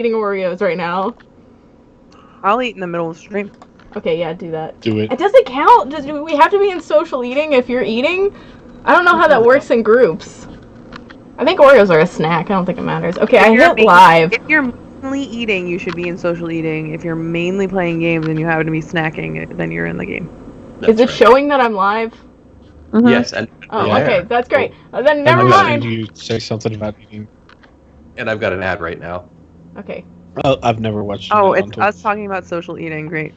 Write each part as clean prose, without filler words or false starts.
eating Oreos right now. I'll eat in the middle of the stream. Okay, yeah, do that. Do it. It doesn't count. Do we have to be in social eating if you're eating? I don't know how that works in groups. I think Oreos are a snack. I don't think it matters. Okay, I hit live. If you're mainly eating, you should be in social eating. If you're mainly playing games and you happen to be snacking, then you're in the game. Is it showing that I'm live? Mm-hmm. Yes, and Okay, that's great. Then never mind. You say something about eating. and I've got an ad right now. Okay. I've never watched. Oh, it's us talking about social eating. Great.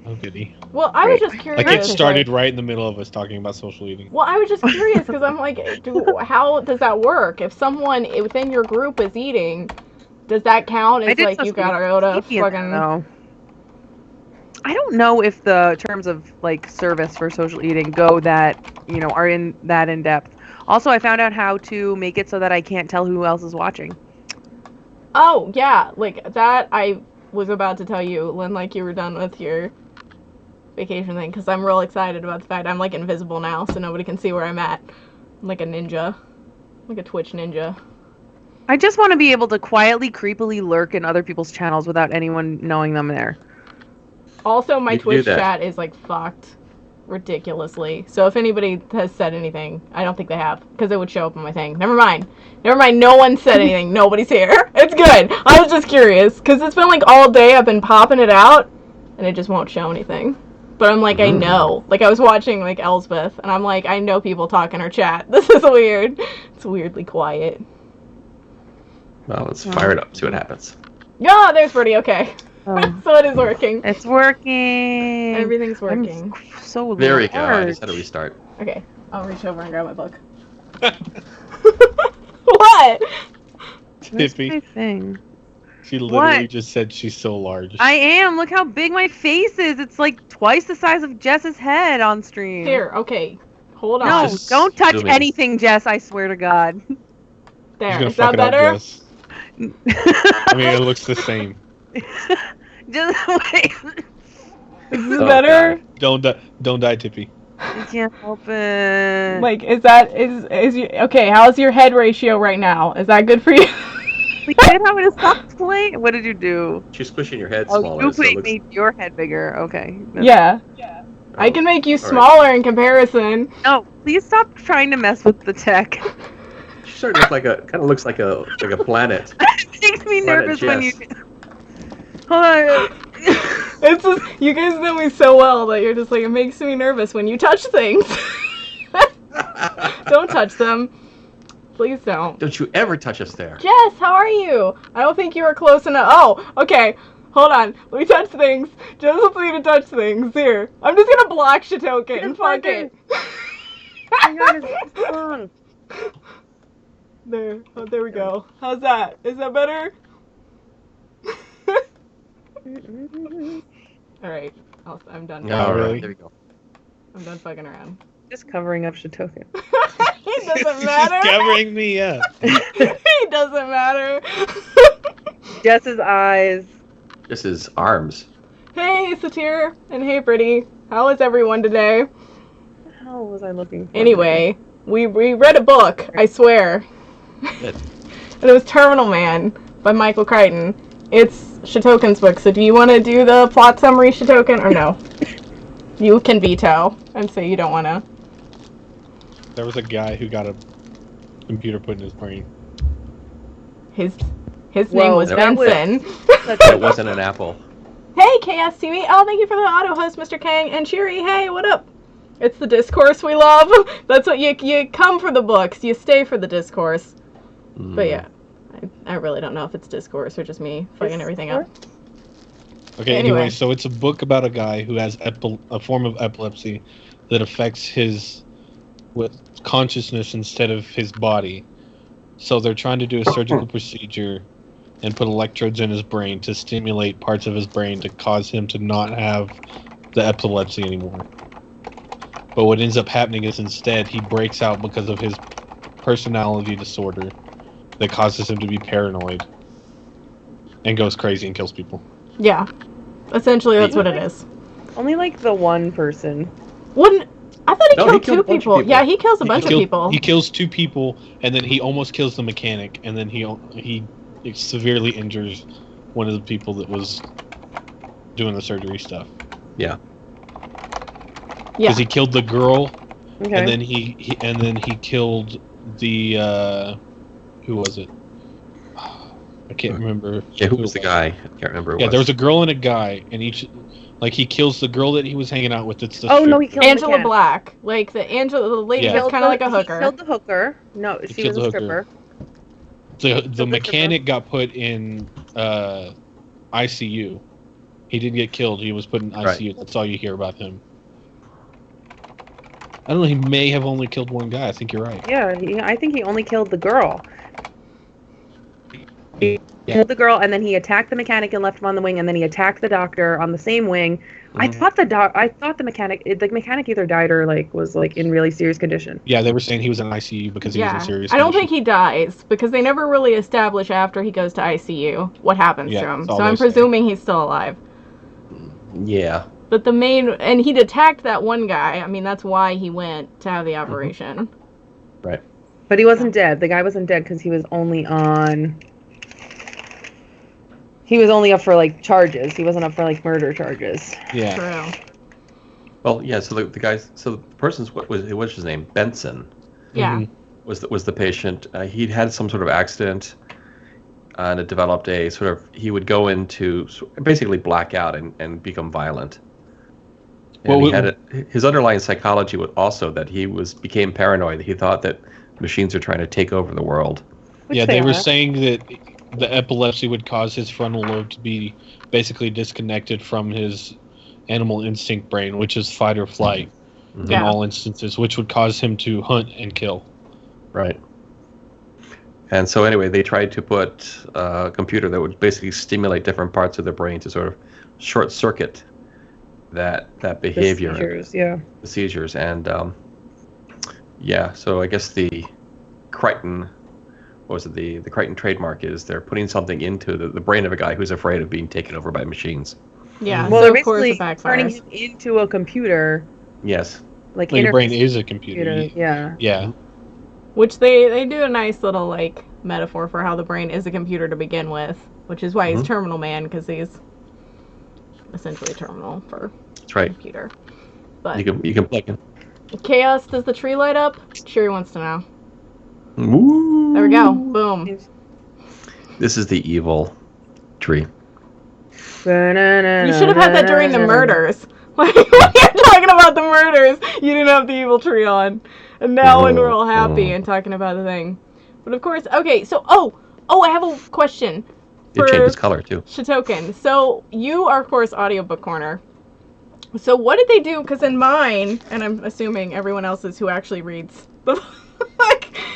Oh, goody. Well, I was just curious. Like it started right in the middle of us talking about social eating. Well, I was just curious because I'm like, how does that work? If someone within your group is eating, does that count as like you got to fucking? No. I don't know if the terms of like service for social eating go that are in depth. Also, I found out how to make it so that I can't tell who else is watching. Oh yeah, like that. I was about to tell you, Lynn, like you were done with your vacation thing, because I'm real excited about the fact I'm like invisible now, so nobody can see where I'm at. I'm like a ninja, like a Twitch ninja. I just want to be able to quietly, creepily lurk in other people's channels without anyone knowing them there. Also, my Twitch chat is like fucked ridiculously. So if anybody has said anything, I don't think they have, because it would show up on my thing. Never mind. No one said anything. Nobody's here. It's good. I was just curious, because it's been like all day I've been popping it out, and it just won't show anything. But I'm like, I know. Like, I was watching, like, Elsbeth, and I'm like, I know people talk in her chat. This is weird. It's weirdly quiet. Well, let's fire it up, see what happens. Yeah, there's Birdie, okay. So it is working. It's working. Everything's working. So there we go. I just had to restart. Okay, I'll reach over and grab my book. What? Tippy. Thing. She literally just said she's so large. I am. Look how big my face is. It's like twice the size of Jess's head on stream. Here, okay. Hold on. No, Just don't touch zoom in. anything, Jess. I swear to God. There, is that better? I mean, it looks the same. Just wait. Is this better? Don't die, Tippy. I can't help it. Like, is you okay? How's your head ratio right now? Is that good for you? We did have to stop playing. What did you do? She's pushing your head Oh, smaller. you so it made your head bigger. Okay. Yeah. I can make you smaller in comparison. No, please stop trying to mess with the tech. She sort of kind of looks like a planet. It makes me nervous when you. Hold on. It's just, you guys know me so well that you're just like, it makes me nervous when you touch things. Don't touch them. Please don't. Don't you ever touch us there. Jess, how are you? I don't think you were close enough. Oh, okay. Hold on. Let me touch things. Jess wants me to touch things. Here. I'm just gonna block Shitoken. Fuck it. There. Oh, there we go. How's that? Is that better? Alright. I'm done. Alright, there we go. I'm done fucking around. Just covering up Shitoken. It doesn't matter. She's covering me up. It doesn't matter. Jess's eyes. This is arms. Hey, Satir, and hey, Brittany. How is everyone today? What the hell was I looking for? Anyway, we read a book, I swear. Good. And it was Terminal Man by Michael Crichton. It's Shitoken's book, so do you want to do the plot summary, Shitoken, or no? You can veto and say you don't want to. There was a guy who got a computer put in his brain. His name was Benson. It wasn't an apple. Hey, KSTV. Oh, thank you for the auto host, Mr. Kang. And Cheery, hey, what up? It's the discourse we love. That's what you come for the books. You stay for the discourse. But yeah, I really don't know if it's discourse or just me fucking everything up. Okay, anyway, so it's a book about a guy who has a form of epilepsy that affects his consciousness instead of his body. So they're trying to do a surgical procedure and put electrodes in his brain to stimulate parts of his brain to cause him to not have the epilepsy anymore. But what ends up happening is instead he breaks out because of his personality disorder that causes him to be paranoid and goes crazy and kills people. Yeah, essentially that's what it is. Only like the one person. I thought he killed two people. Yeah, he kills a bunch of people. He kills two people, and then he almost kills the mechanic, and then he severely injures one of the people that was doing the surgery stuff. Yeah. Because he killed the girl, Okay. and then he killed the who was it? I can't remember. Yeah, who was the guy? I can't remember. Yeah, there was a girl and a guy, and each, like, he kills the girl that he was hanging out with. It's the Oh no, he killed Angela McCann. Black, like the lady Yeah. that's kind of like a He hooker. killed the hooker. No, she killed was a the stripper. The mechanic got put in ICU. He didn't get killed. He was put in ICU. Right. That's all you hear about him. I don't know. He may have only killed one guy. I think you're right. Yeah, I think he only killed the girl. He killed the girl, and then he attacked the mechanic and left him on the wing, and then he attacked the doctor on the same wing. I thought the mechanic either died or was in really serious condition. Yeah, they were saying he was in ICU because he was in serious I don't condition. think he dies because they never really establish after he goes to ICU what happens to him. that's all So I'm they say. presuming he's still alive. Yeah. But and he'd attacked that one guy. I mean, that's why he went to have the operation. Right. But he wasn't dead. The guy wasn't dead because he was only on. He was only up for charges. He wasn't up for murder charges. Yeah. True. Well, yeah. So the guys. So the person's what's his name? Benson Yeah. Mhm. was the patient. He'd had some sort of accident, and it developed a sort of. He would go into basically black out and become violent. And Well, his underlying psychology was also that he became paranoid. He thought that machines are trying to take over the world. Which Yeah, they were are. saying that the epilepsy would cause his frontal lobe to be basically disconnected from his animal instinct brain, which is fight or flight in Yeah. all instances, which would cause him to hunt and kill. Right. And so anyway, they tried to put a computer that would basically stimulate different parts of the brain to sort of short circuit that behavior, The seizures, yeah. and yeah. So I guess the Crichton, the Crichton trademark is they're putting something into the brain of a guy who's afraid of being taken over by machines. Yeah. Well, so they're of course basically it turning backfires. him into a computer, Yes. like Well, your brain interface is a computer. Yeah. Yeah. Which they do a nice little metaphor for how the brain is a computer to begin with, which is why he's Terminal Man, because he's essentially terminal for That's right. computer. But You can plug in. Chaos, does the tree light up? Cheery wants to know. Woo! There we go. Boom. This is the evil tree. You should have had that during the murders. Like when you're talking about the murders, you didn't have the evil tree on. And now when we're all happy and talking about the thing. But of course, okay, so I have a question. It changes color too. Shitoken. So you are of course Audiobook Corner. So what did they do? Because in mine, and I'm assuming everyone else's who actually reads, but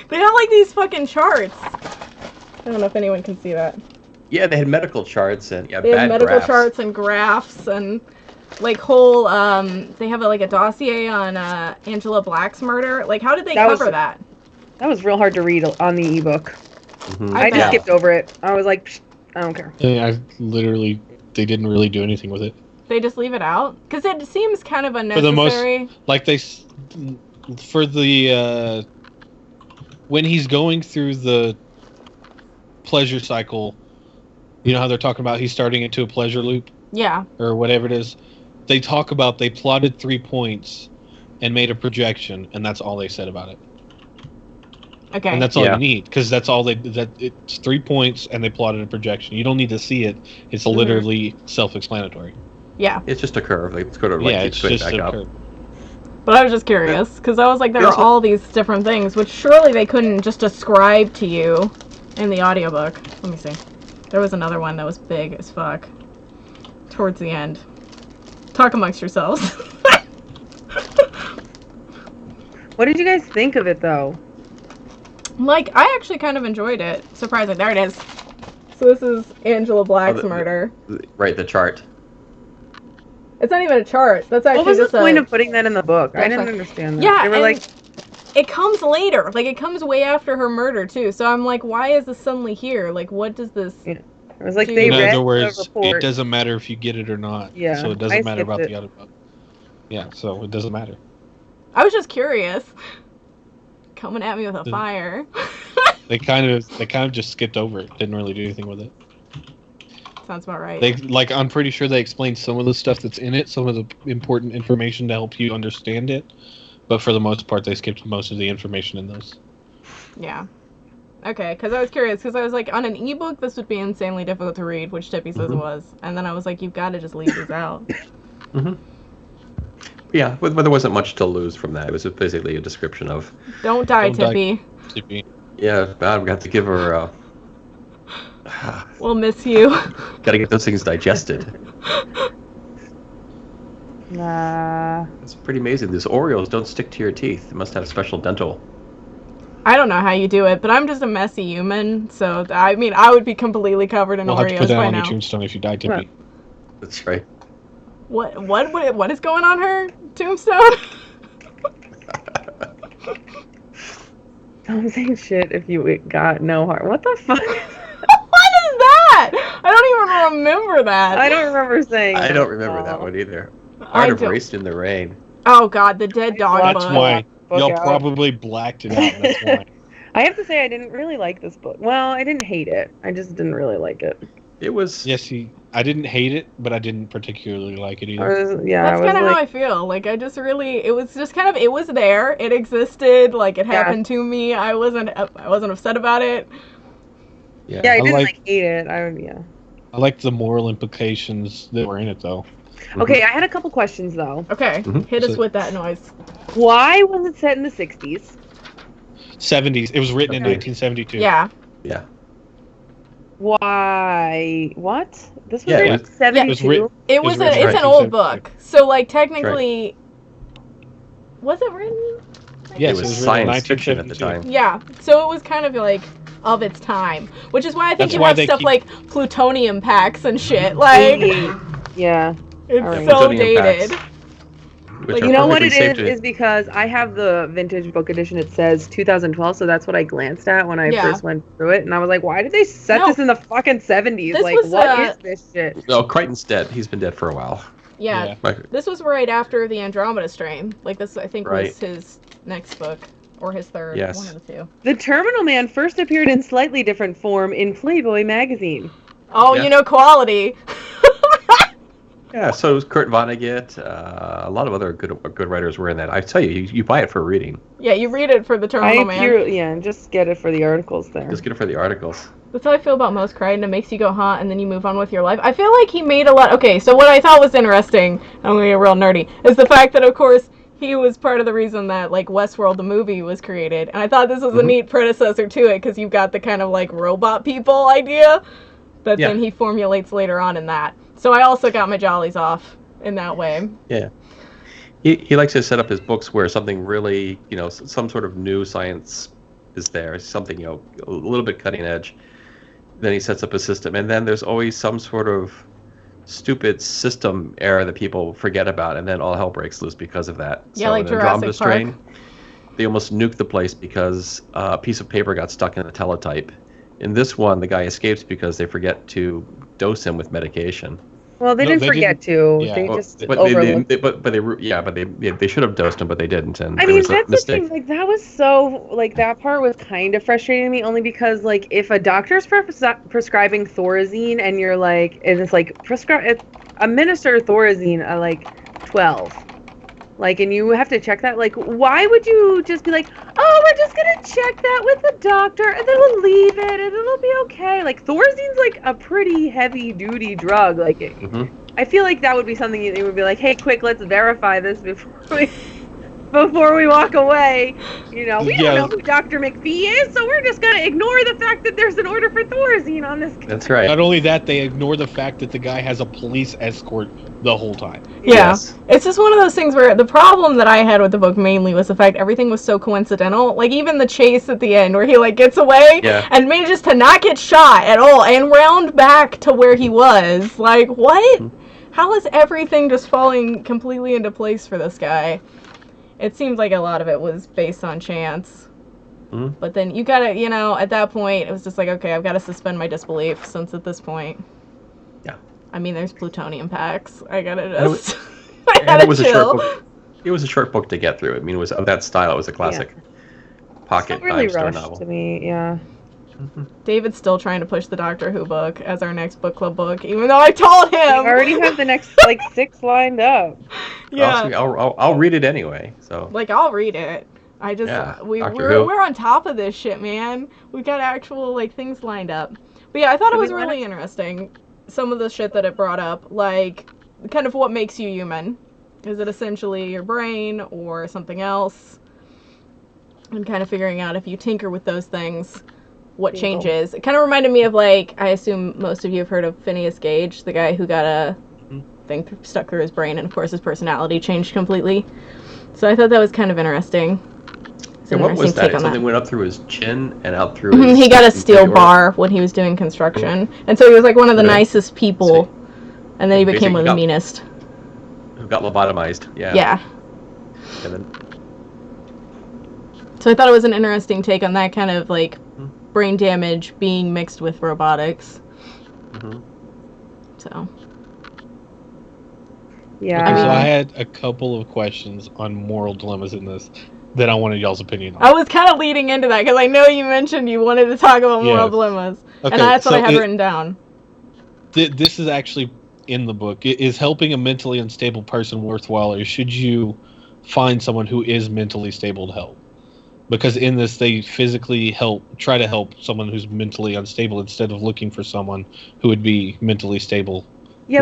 they have these fucking charts. I don't know if anyone can see that. Yeah, they had medical charts and They have bad medical graphs. charts and graphs and whole. They have a dossier on Angela Black's murder. How did they cover that? That was real hard to read on the ebook. Mhm. I just bet. skipped over it. I was like, Psh, I don't care. And they didn't really do anything with it. They just leave it out because it seems kind of For the most, unnecessary. for the when he's going through the pleasure cycle, you know how they're talking about he's starting into a pleasure loop Yeah. or whatever it is. They talk about they plotted 3 points and made a projection, and that's all they said about it. Okay. And that's all Yeah. you need, because that's all it's 3 points and they plotted a projection. You don't need to see it. It's literally self-explanatory. yeah. It's just a curve. It's sort of Yeah, keeps it's going just back a up. curve. But I was just curious because I was like, there Yeah, are so- all these different things, which surely they couldn't just describe to you in the audiobook. Let me see. There was another one that was big as fuck towards the end. Talk amongst yourselves. What did you guys think of it, though? I actually kind of enjoyed it. Surprisingly, there it is. So this is Angela Black's murder. Right, the chart. It's not even a chart. That's actually What was the just point of putting that in the book? I That's didn't fine. understand that. Yeah, They were and like, it comes later. It comes way after her murder too. So I'm like, why is this suddenly here? What does this? it was like In they In read other words, the report. it doesn't matter if you get it or not. Yeah, So it I doesn't matter skipped about it. the other book. Yeah, so it doesn't matter. I was just curious. Coming at me with a fire. They kind of just skipped over it. Didn't really do anything with it. Sounds about right. I'm pretty sure they explained some of the stuff that's in it, some of the important information to help you understand it. But for the most part, they skipped most of the information in those. Yeah. Okay, because I was curious, because I was like, on an ebook, this would be insanely difficult to read, which Tippy says it was. And then I was like, you've got to just leave these out. Yeah, but there wasn't much to lose from that. It was basically a description of... Don't die, Tippy. Yeah, bad. We got to give her... We'll miss you. Gotta get those things digested. It's pretty amazing. These Oreos don't stick to your teeth. They must have special dental. I don't know how you do it, but I'm just a messy human, so I mean, I would be completely covered in Oreos by now. We'll have to put that on your tombstone if you die, Tippy. That's right. What is going on her tombstone? Don't say shit if you got no heart. What the fuck? What is that? I don't even remember that. I don't remember saying I don't remember that one either. Art of Raced in the Rain. Oh god, the dead dog book. That's why. Y'all probably blacked it out, that's why. I have to say I didn't really like this book. Well, I didn't hate it. I just didn't really like it. It was... Yes, I didn't hate it, but I didn't particularly like it either. That's kind of how I feel. Like, I just really... It was just kind of... It was there. It existed. Like, it happened to me. I wasn't upset about it. Yeah, I didn't hate it. I liked the moral implications that were in it, though. Okay, I had a couple questions, though. Okay, hit us with that noise. Why was it set in the 60s? 70s. It was written in 1972. Yeah. Yeah. Why? What? This was written 72? It's an old book. So, like, technically... Was it written? Yes, it was science fiction at the time. Yeah, so it was kind of, like, of its time. Which is why I think you have stuff like plutonium packs and shit. Like... Yeah. It's so dated. Like, you know what it is because I have the vintage book edition. It says 2012, so that's what I glanced at when I first went through it, and I was like, "Why did they set this in the fucking 70s? Like, what is this shit?" No, Crichton's dead. He's been dead for a while. Yeah, this was right after the Andromeda Strain. Like, this I think was his next book or his third. Yes. One of the two. The Terminal Man first appeared in slightly different form in Playboy magazine. Oh, you know quality. Yeah, so it was Kurt Vonnegut. A lot of other good writers were in that. I tell you, you buy it for reading. Yeah, you read it for the Terminal Man. Just get it for the articles there. Just get it for the articles. That's how I feel about most Crichton. It makes you go, huh, and then you move on with your life. I feel like he made a lot... Okay, so what I thought was interesting, I'm going to get real nerdy, is the fact that, of course, he was part of the reason that, like, Westworld, the movie, was created. And I thought this was a neat predecessor to it, because you've got the kind of, like, robot people idea that then he formulates later on in that. So I also got my jollies off in that way. Yeah. He likes to set up his books where something really, some sort of new science is there, something, a little bit cutting edge. Then he sets up a system, and then there's always some sort of stupid system error that people forget about, and then all hell breaks loose because of that. Yeah, so like Jurassic Park. They almost nuked the place because a piece of paper got stuck in the teletype. In this one, the guy escapes because they forget to dose him with medication. Well, they didn't forget to. Yeah. They just overlooked. They should have dosed him, but they didn't. And I mean, that's the thing. Like, that was so, like, that part was kind of frustrating to me, only because, like, if a doctor's prescribing Thorazine and you're like, and it's like, administer Thorazine at, like, 12. Like, and you have to check that. Like, why would you just be like, oh, we're just going to check that with the doctor, and then we'll leave it, and it'll be okay. Like, Thorazine's, like, a pretty heavy-duty drug. Like, I feel like that would be something you would be like, hey, quick, let's verify this before we walk away. We don't know who Dr. McPhee is, so we're just going to ignore the fact that there's an order for Thorazine on this guy. That's right. Not only that, they ignore the fact that the guy has a police escort the whole time. Yeah. Yes. It's just one of those things where the problem that I had with the book mainly was the fact everything was so coincidental. Like, even the chase at the end where he, like, gets away and manages to not get shot at all and round back to where he was. Like, what? How is everything just falling completely into place for this guy? It seems like a lot of it was based on chance. But then you gotta, at that point, it was just like, okay, I've got to suspend my disbelief since at this point. Yeah. I mean, there's plutonium packs. I gotta just... it was chill. A short book. It was a short book to get through. I mean, it was of that style. It was a classic pocket really dime store rushed novel. To me, yeah. David's still trying to push the Doctor Who book as our next book club book, even though I told him. We already have the next 6 lined up. Yeah. I'll read it anyway. So. I'll read it. I just we're on top of this shit, man. We got actual things lined up. But yeah, I thought it was really interesting. Some of the shit that it brought up, kind of what makes you human. Is it essentially your brain or something else? And kind of figuring out if you tinker with those things, what changes. It kind of reminded me of I assume most of you have heard of Phineas Gage, the guy who got a thing stuck through his brain, and of course his personality changed completely. So I thought that was kind of interesting. And what was that? Something went up through his chin and out through his... He got a steel bar when he was doing construction. And so he was one of the nicest people. And then he became one of the meanest. Who got lobotomized, yeah. Yeah. And then... So I thought it was an interesting take on that kind of brain damage being mixed with robotics. Mm-hmm. So... Yeah. Okay, so I had a couple of questions on moral dilemmas in this that I wanted y'all's opinion on. I was kind of leading into that because I know you mentioned you wanted to talk about moral dilemmas, and that's what I had written down. This is actually in the book. Is helping a mentally unstable person worthwhile, or should you find someone who is mentally stable to help? Because in this, they physically try to help someone who's mentally unstable instead of looking for someone who would be mentally stable. Yeah,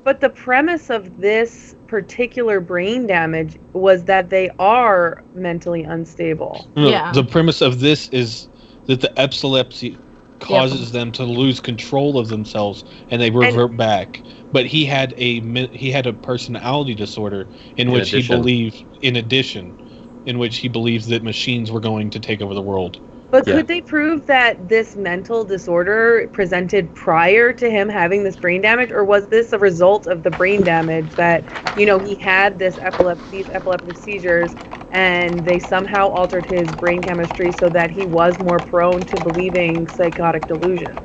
but the premise of this particular brain damage was that they are mentally unstable. Yeah. The premise of this is that the epilepsy causes them to lose control of themselves and they revert back. But he had a personality disorder in which he believes that machines were going to take over the world. But could they prove that this mental disorder presented prior to him having this brain damage, or was this a result of the brain damage that, he had these epileptic seizures and they somehow altered his brain chemistry so that he was more prone to believing psychotic delusions?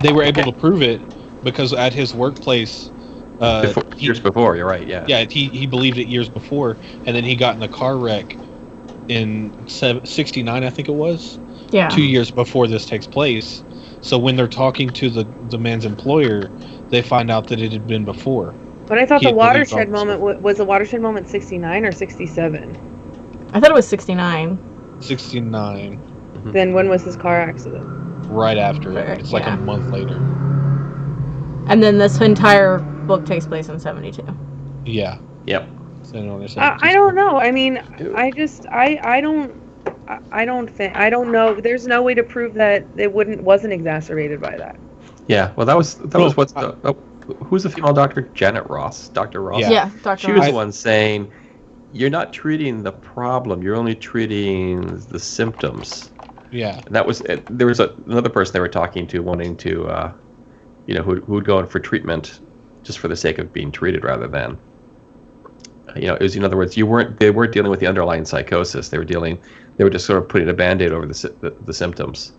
They were able to prove it because at his workplace... years before, you're right, yeah. Yeah, he believed it years before, and then he got in a car wreck in 69, I think it was. Yeah. 2 years before this takes place. So when they're talking to the man's employer, they find out that it had been before. But I thought the watershed moment was the watershed moment 69 or 67? I thought it was 69. 69. Mm-hmm. Then when was his car accident? Right after it. It's a month later. And then this entire book takes place in 72. Yeah. Yep. I don't know. I mean, I don't know. There's no way to prove that it wasn't exacerbated by that. Yeah. Well, that was what's who's the female doctor? Janet Ross, Dr. Ross. Yeah, Dr. Ross. She was the one saying, "You're not treating the problem. You're only treating the symptoms." Yeah. And that was there was another person they were talking to, wanting to, who would go in for treatment just for the sake of being treated rather than. It was, in other words, they weren't dealing with the underlying psychosis. They were just sort of putting a Band-Aid over the symptoms.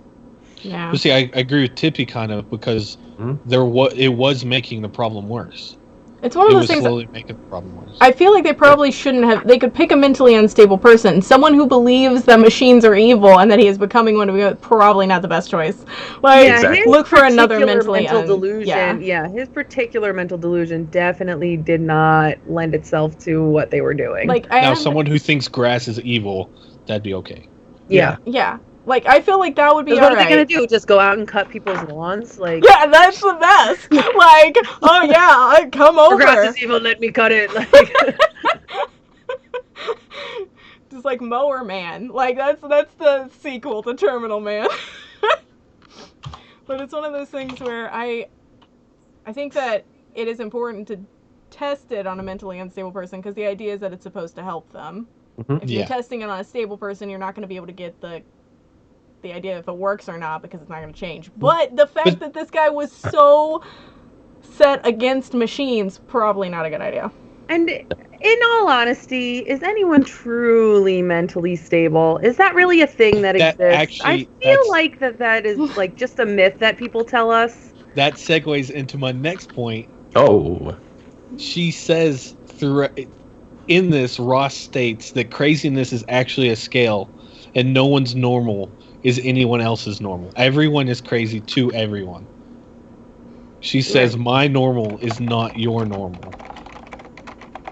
Yeah. But see, I agree with Tippy kind of because it was making the problem worse. It's one of those things. Slowly making the problem worse. I feel like they probably shouldn't have. They could pick a mentally unstable person, someone who believes that machines are evil and that he is becoming one of them. Probably not the best choice. Look for another mental delusion. Yeah, his particular mental delusion definitely did not lend itself to what they were doing. Someone who thinks grass is evil, that'd be okay. Yeah. Yeah. I feel like that would be alright. What are they going to do? Just go out and cut people's lawns? Yeah, that's the best. Oh yeah, come over. The grass is evil, let me cut it. Just Mower Man. That's the sequel to Terminal Man. But it's one of those things where I think that it is important to test it on a mentally unstable person because the idea is that it's supposed to help them. Mm-hmm. If you're testing it on a stable person, you're not going to be able to get the idea if it works or not because it's not going to change. But the fact that this guy was so set against machines, probably not a good idea. And in all honesty, is anyone truly mentally stable? Is that really a thing that exists? I feel like that is just a myth that people tell us. That segues into my next point. Oh. She says in this, Ross states that craziness is actually a scale and no one's normal. is anyone else's normal. Everyone is crazy to everyone. She says, my normal is not your normal.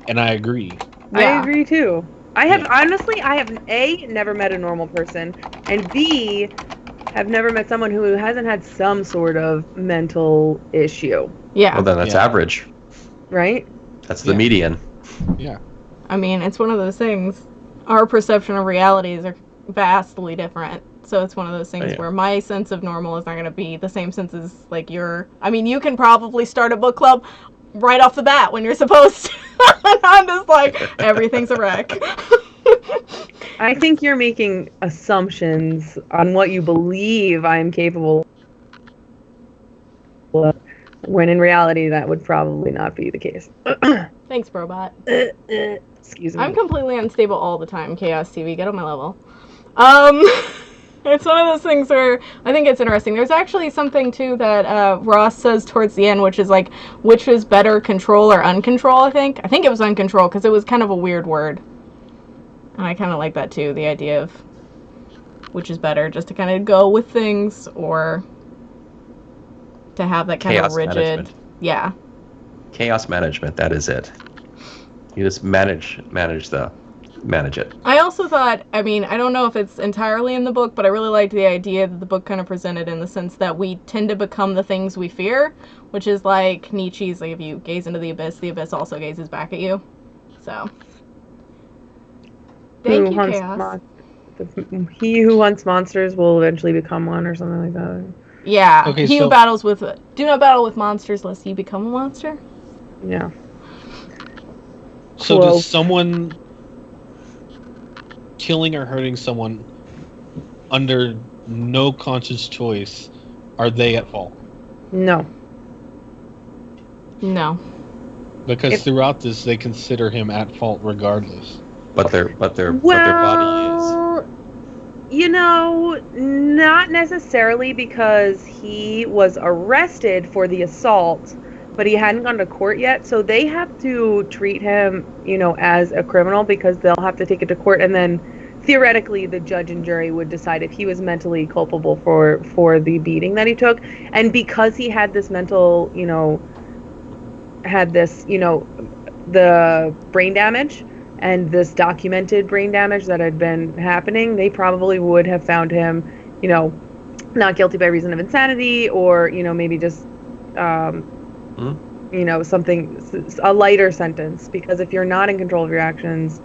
And I agree. Yeah. I agree too. Honestly, I have A, never met a normal person, and B, have never met someone who hasn't had some sort of mental issue. Yeah. Well, then that's average. Right? That's the median. Yeah. I mean, it's one of those things. Our perception of realities are vastly different. So it's one of those things where my sense of normal is not going to be the same sense as like your. I mean, you can probably start a book club right off the bat when you're supposed to. And I'm just like, everything's a wreck. I think you're making assumptions on what you believe I'm capable of, when in reality that would probably not be the case. Thanks, Brobot. Excuse me. I'm completely unstable all the time, Chaos TV. Get on my level. It's one of those things where I think it's interesting. There's actually something, too, that Ross says towards the end, which is like, which is better, control or uncontrol, I think. I think it was uncontrol, because it was kind of a weird word. And I kind of like that, too, the idea of which is better, just to kind of go with things, or to have that kind of rigid... Management. Yeah. Chaos management, that is it. You just manage it. I also thought, I mean, I don't know if it's entirely in the book, but I really liked the idea that the book kind of presented in the sense that we tend to become the things we fear, which is like Nietzsche's, like if you gaze into the abyss also gazes back at you. So. Thank you, Chaos. He who hunts monsters will eventually become one, or something like that. Yeah. Okay, he who battles with... Do not battle with monsters lest you become a monster. Yeah. So does someone... killing or hurting someone under no conscious choice, are they at fault? No. Because throughout this, they consider him at fault regardless. But their body is. You know, not necessarily, because he was arrested for the assault, but he hadn't gone to court yet, so they have to treat him, you know, as a criminal, because they'll have to take it to court, and then theoretically the judge and jury would decide if he was mentally culpable for the beating that he took. And because he had this mental, the brain damage and this documented brain damage that had been happening, they probably would have found him, not guilty by reason of insanity, or, maybe just something, a lighter sentence. Because if you're not in control of your actions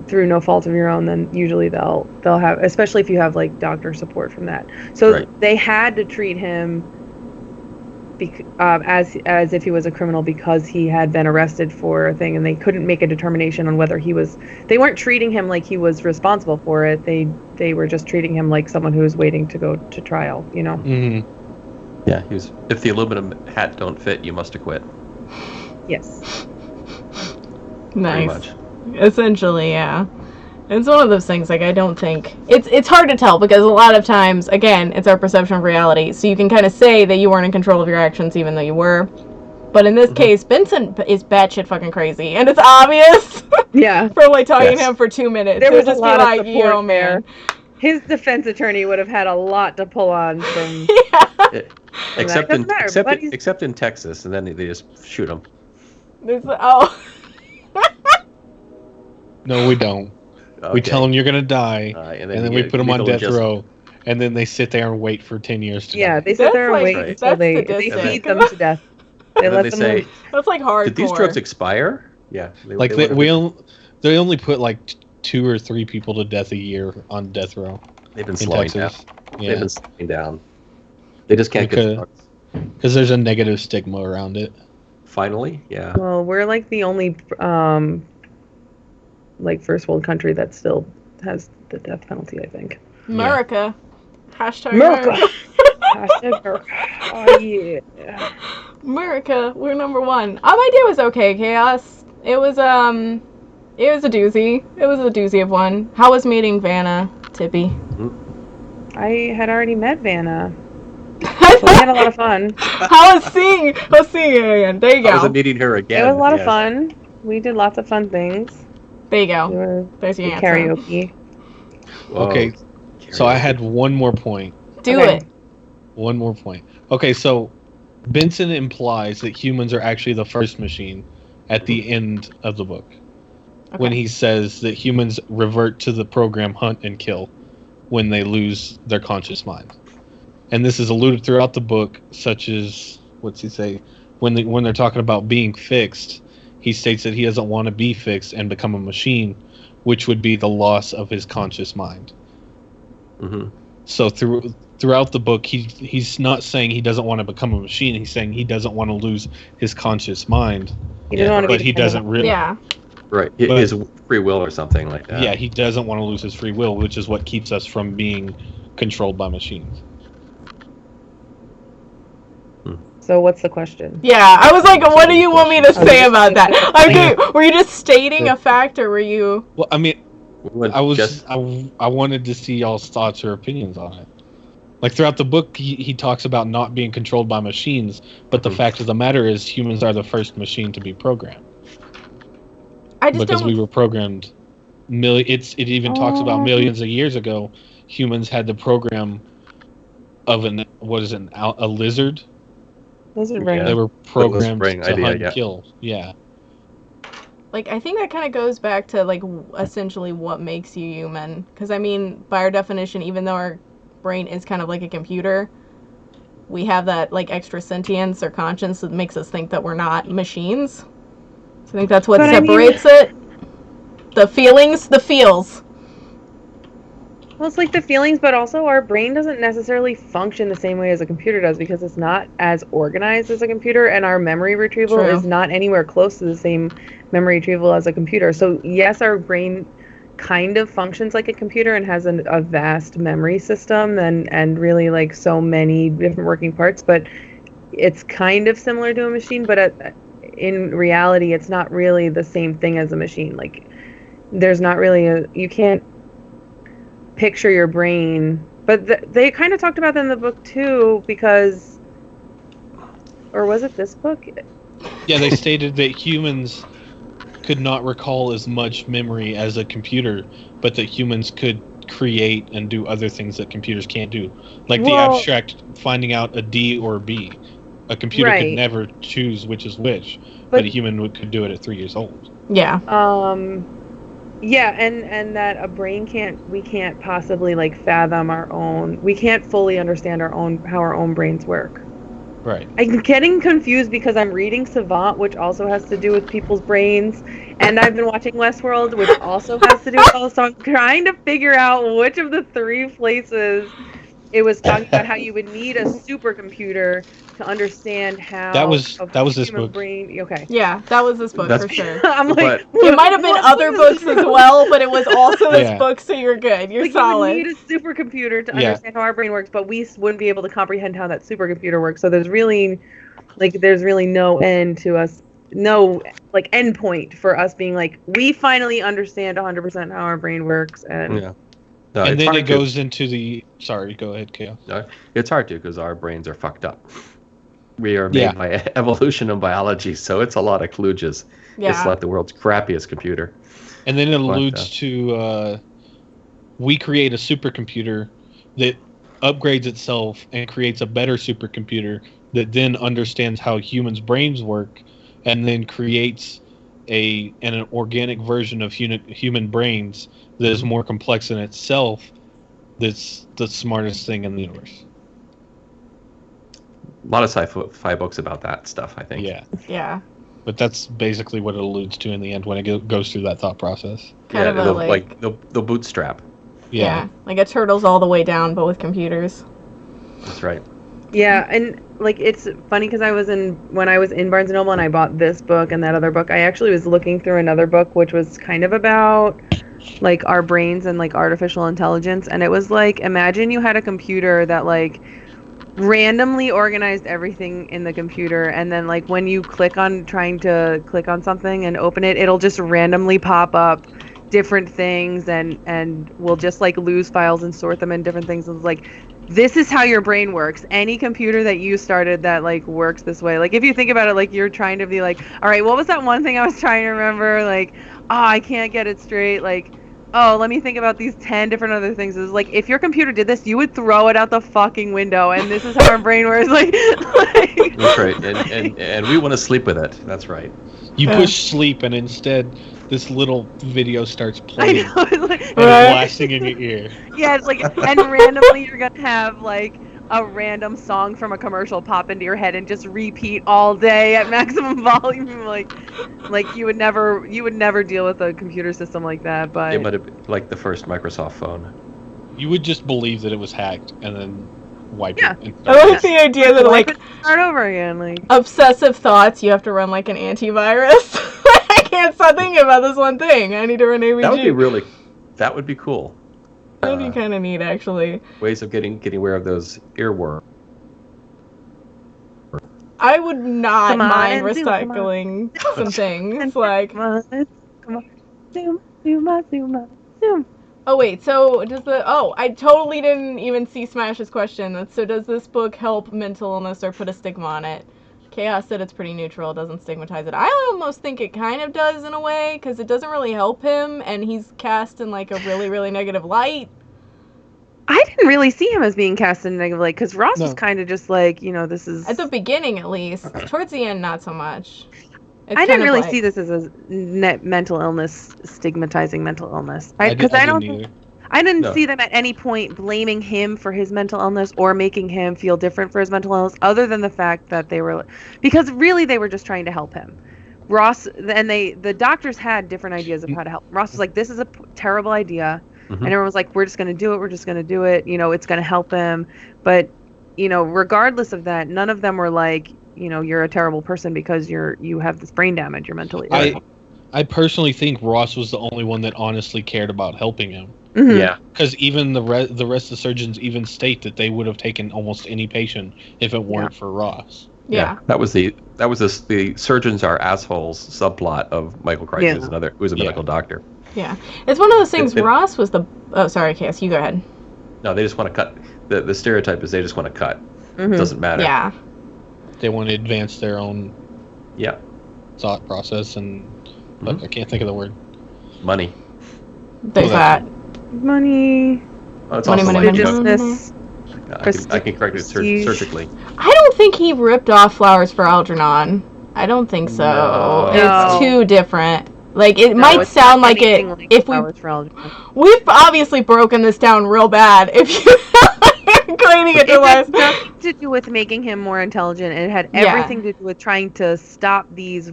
through no fault of your own, then usually they'll have, especially if you have like doctor support from that. So they had to treat him as if he was a criminal, because he had been arrested for a thing, and they couldn't make a determination on whether they weren't treating him like he was responsible for it. They were just treating him like someone who was waiting to go to trial, Mm-hmm. Yeah, if the aluminum hat don't fit, you must acquit. Yes. Nice. Pretty much. Essentially, yeah. It's one of those things, like, I don't think... It's hard to tell, because a lot of times, again, it's our perception of reality. So you can kind of say that you weren't in control of your actions, even though you were. But in this case, Benson is batshit fucking crazy. And it's obvious. Yeah. From, like, talking to him for 2 minutes. There was just a lot of support there. His defense attorney would have had a lot to pull on from... Yeah. Except in Texas, and then they just shoot him. No, we don't. Okay. We tell them you're gonna die, and then we put them on death row, and then they sit there and wait for 10 years to die. They sit there and wait until they feed them to death. They let them say, "That's like hardcore." Did these drugs expire? Yeah, they only put like 2 or 3 people to death a year on death row. They've been slowing down. Yeah. They've been slowing down. They just can't get drugs because there's a negative stigma around it. Finally, yeah. Well, we're like the only first world country that still has the death penalty, I think. America. Yeah. Hashtag America. Hashtag America. Oh, yeah. America, we're number 1. My day was okay, Chaos. It was a doozy. It was a doozy of one. How was meeting Vanna, Tippy? I had already met Vanna. So we had a lot of fun. How was seeing her again? There you go. I wasn't meeting her again. It was a lot of fun. We did lots of fun things. There you go. There's your answer. Karaoke. Okay. So I had one more point. Do it. One more point. Okay, so Benson implies that humans are actually the first machine at the end of the book. When he says that humans revert to the program hunt and kill when they lose their conscious mind. And this is alluded throughout the book, such as, what's he say? When they're talking about being fixed, he states that he doesn't want to be fixed and become a machine, which would be the loss of his conscious mind. Mm-hmm. So throughout the book, he's not saying he doesn't want to become a machine. He's saying he doesn't want to lose his conscious mind. He doesn't want to but he doesn't really. Yeah. Right, his free will or something like that. Yeah, he doesn't want to lose his free will, which is what keeps us from being controlled by machines. So what's the question? Yeah, I was like, what do you want me to say about that? Okay, were you just stating a fact, or were you? Well, I mean, I wanted to see y'all's thoughts or opinions on it. Like throughout the book, he talks about not being controlled by machines, but the fact of the matter is, humans are the first machine to be programmed. Because we were programmed. It even talks about millions of years ago, humans had the program of a lizard. Lizard brain. They were programmed to hunt and kill. Yeah. Like, I think that kind of goes back to, like, essentially what makes you human. Because, I mean, by our definition, even though our brain is kind of like a computer, we have that, like, extra sentience or conscience that makes us think that we're not machines. So I think that's what separates it. The feelings, the feels. Well, it's like the feelings, but also our brain doesn't necessarily function the same way as a computer does because it's not as organized as a computer, and our memory retrieval is not anywhere close to the same memory retrieval as a computer. So yes, our brain kind of functions like a computer and has a vast memory system and really like so many different working parts, but it's kind of similar to a machine, but in reality, it's not really the same thing as a machine. Like, there's not really you can't picture your brain, but they kind of talked about that in the book too, because, or was it this book? Yeah, they stated that humans could not recall as much memory as a computer, but that humans could create and do other things that computers can't do. Like the abstract finding out a D or a B. A computer could never choose which is which, but a human could do it at 3 years old. Yeah. Yeah, and that a brain we can't possibly like fathom we can't fully understand how our own brains work. Right. I'm getting confused because I'm reading Savant, which also has to do with people's brains, and I've been watching Westworld, which also has to do with all this. So I'm trying to figure out which of the three places it was talking about how you would need a supercomputer to understand how that was this book. Brain. Okay. Yeah, that was this book for sure. I'm like, it might have been other books as well, but it was also this book, so you're good. You're solid. You would need a supercomputer to understand how our brain works, but we wouldn't be able to comprehend how that supercomputer works. So there's really no end to us, no like end point for us being like, we finally understand 100% how our brain works. And No, and then it goes into the... Sorry, go ahead, Kale. No, it's hard to because our brains are fucked up. We are made by evolution and biology, so it's a lot of kludges. Yeah. It's like the world's crappiest computer. And then it alludes to... we create a supercomputer that upgrades itself and creates a better supercomputer that then understands how humans' brains work and then creates an organic version of human brains that is more complex in itself, that's the smartest thing in the universe. A lot of sci-fi books about that stuff, I think. Yeah. But that's basically what it alludes to in the end when it goes through that thought process. Kind of like the bootstrap. Yeah. Like a turtle's all the way down, but with computers. That's right. Yeah, and like it's funny because when I was in Barnes & Noble and I bought this book and that other book, I actually was looking through another book which was kind of about like our brains and like artificial intelligence, and it was like, imagine you had a computer that like randomly organized everything in the computer, and then like when you trying to click on something and open it, it'll just randomly pop up different things and we'll just like lose files and sort them in different things. It's like, this is how your brain works. Any computer that you started that like works this way. Like if you think about it, like you're trying to be like, all right, what was that one thing I was trying to remember? Like, I can't get it straight. Like oh, let me think about these 10 different other things. It's like, if your computer did this, you would throw it out the fucking window, and this is how our brain works. That's right, and we want to sleep with it. That's right. You push sleep, and instead, this little video starts playing I know, it's like, and blasting in your ear. yeah, it's like, and randomly you're gonna have like a random song from a commercial pop into your head and just repeat all day at maximum volume. Like you would never deal with a computer system like that. But it might have been like the first Microsoft phone. You would just believe that it was hacked and then wipe Yeah. it. I like the idea that like start over again. Like obsessive thoughts, you have to run like an antivirus. I can't stop thinking about this one thing. I need to run AVG. That would be cool. That'd be kind of neat, actually. Ways of getting aware of those earworms. I would not mind and zoom, recycling some things. Like, come on, zoom. oh wait, so does the I totally didn't even see Smash's question. So does this book help mental illness or put a stigma on it? Chaos said it's pretty neutral, doesn't stigmatize it. I almost think it kind of does in a way, because it doesn't really help him, and he's cast in like a really, really negative light. I didn't really see him as being cast in a negative light, because Ross was kind of just like, this is... At the beginning, at least. Towards the end, not so much. I didn't really see this as a mental illness, stigmatizing mental illness. Because I didn't see them at any point blaming him for his mental illness or making him feel different for his mental illness, other than the fact that they were... Because really, they were just trying to help him. Ross... And the doctors had different ideas of how to help. Ross was like, this is a terrible idea. And everyone was like, we're just going to do it. We're just going to do it. It's going to help him. But, regardless of that, none of them were like, you're a terrible person because you have this brain damage. You're mentally ill. I personally think Ross was the only one that honestly cared about helping him. Mm-hmm. Yeah. Because even the rest of the surgeons even state that they would have taken almost any patient if it weren't for Ross. Yeah. That was the surgeons are assholes subplot of Michael Crichton, who was a medical doctor. Yeah. It's one of those things. Ross was the... Oh, sorry, Cass, you go ahead. No, they just want to cut. The stereotype is they just want to cut. Mm-hmm. It doesn't matter. Yeah. They want to advance their own thought process, but I can't think of the word. Money. There's that. Money. Oh, it's Money, also money, religiousness. I can correct it surgically. I don't think he ripped off Flowers for Algernon. I don't think so. No. It's too different. Like, it might sound like it if we've obviously broken this down real bad. If you're cleaning it to life. It had nothing to do with making him more intelligent. It had everything to do with trying to stop these.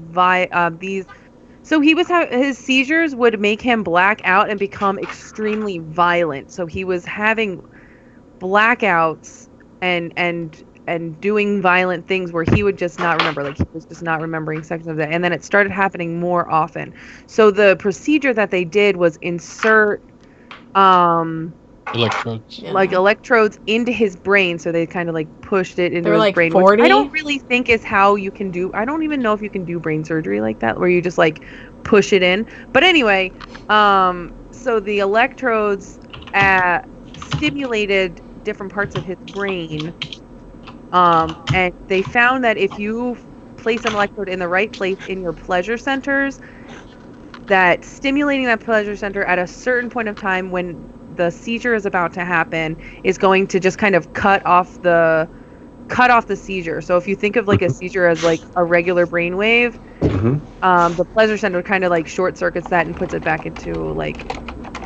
So he was his seizures would make him black out and become extremely violent. So he was having blackouts and doing violent things where he would just not remember, like he was just not remembering sections of that. And then it started happening more often. So the procedure that they did was insert electrodes. Like electrodes into his brain. So they kind of like pushed it into his like brain. 40? Which I don't really think is how you can do. I don't even know if you can do brain surgery like that, where you just like push it in. But anyway, so the electrodes stimulated different parts of his brain. And they found that if you place an electrode in the right place in your pleasure centers, that stimulating that pleasure center at a certain point of time when the seizure is about to happen is going to just kind of cut off the seizure. So if you think of like a seizure as like a regular brainwave, the pleasure center kind of like short circuits that and puts it back into like,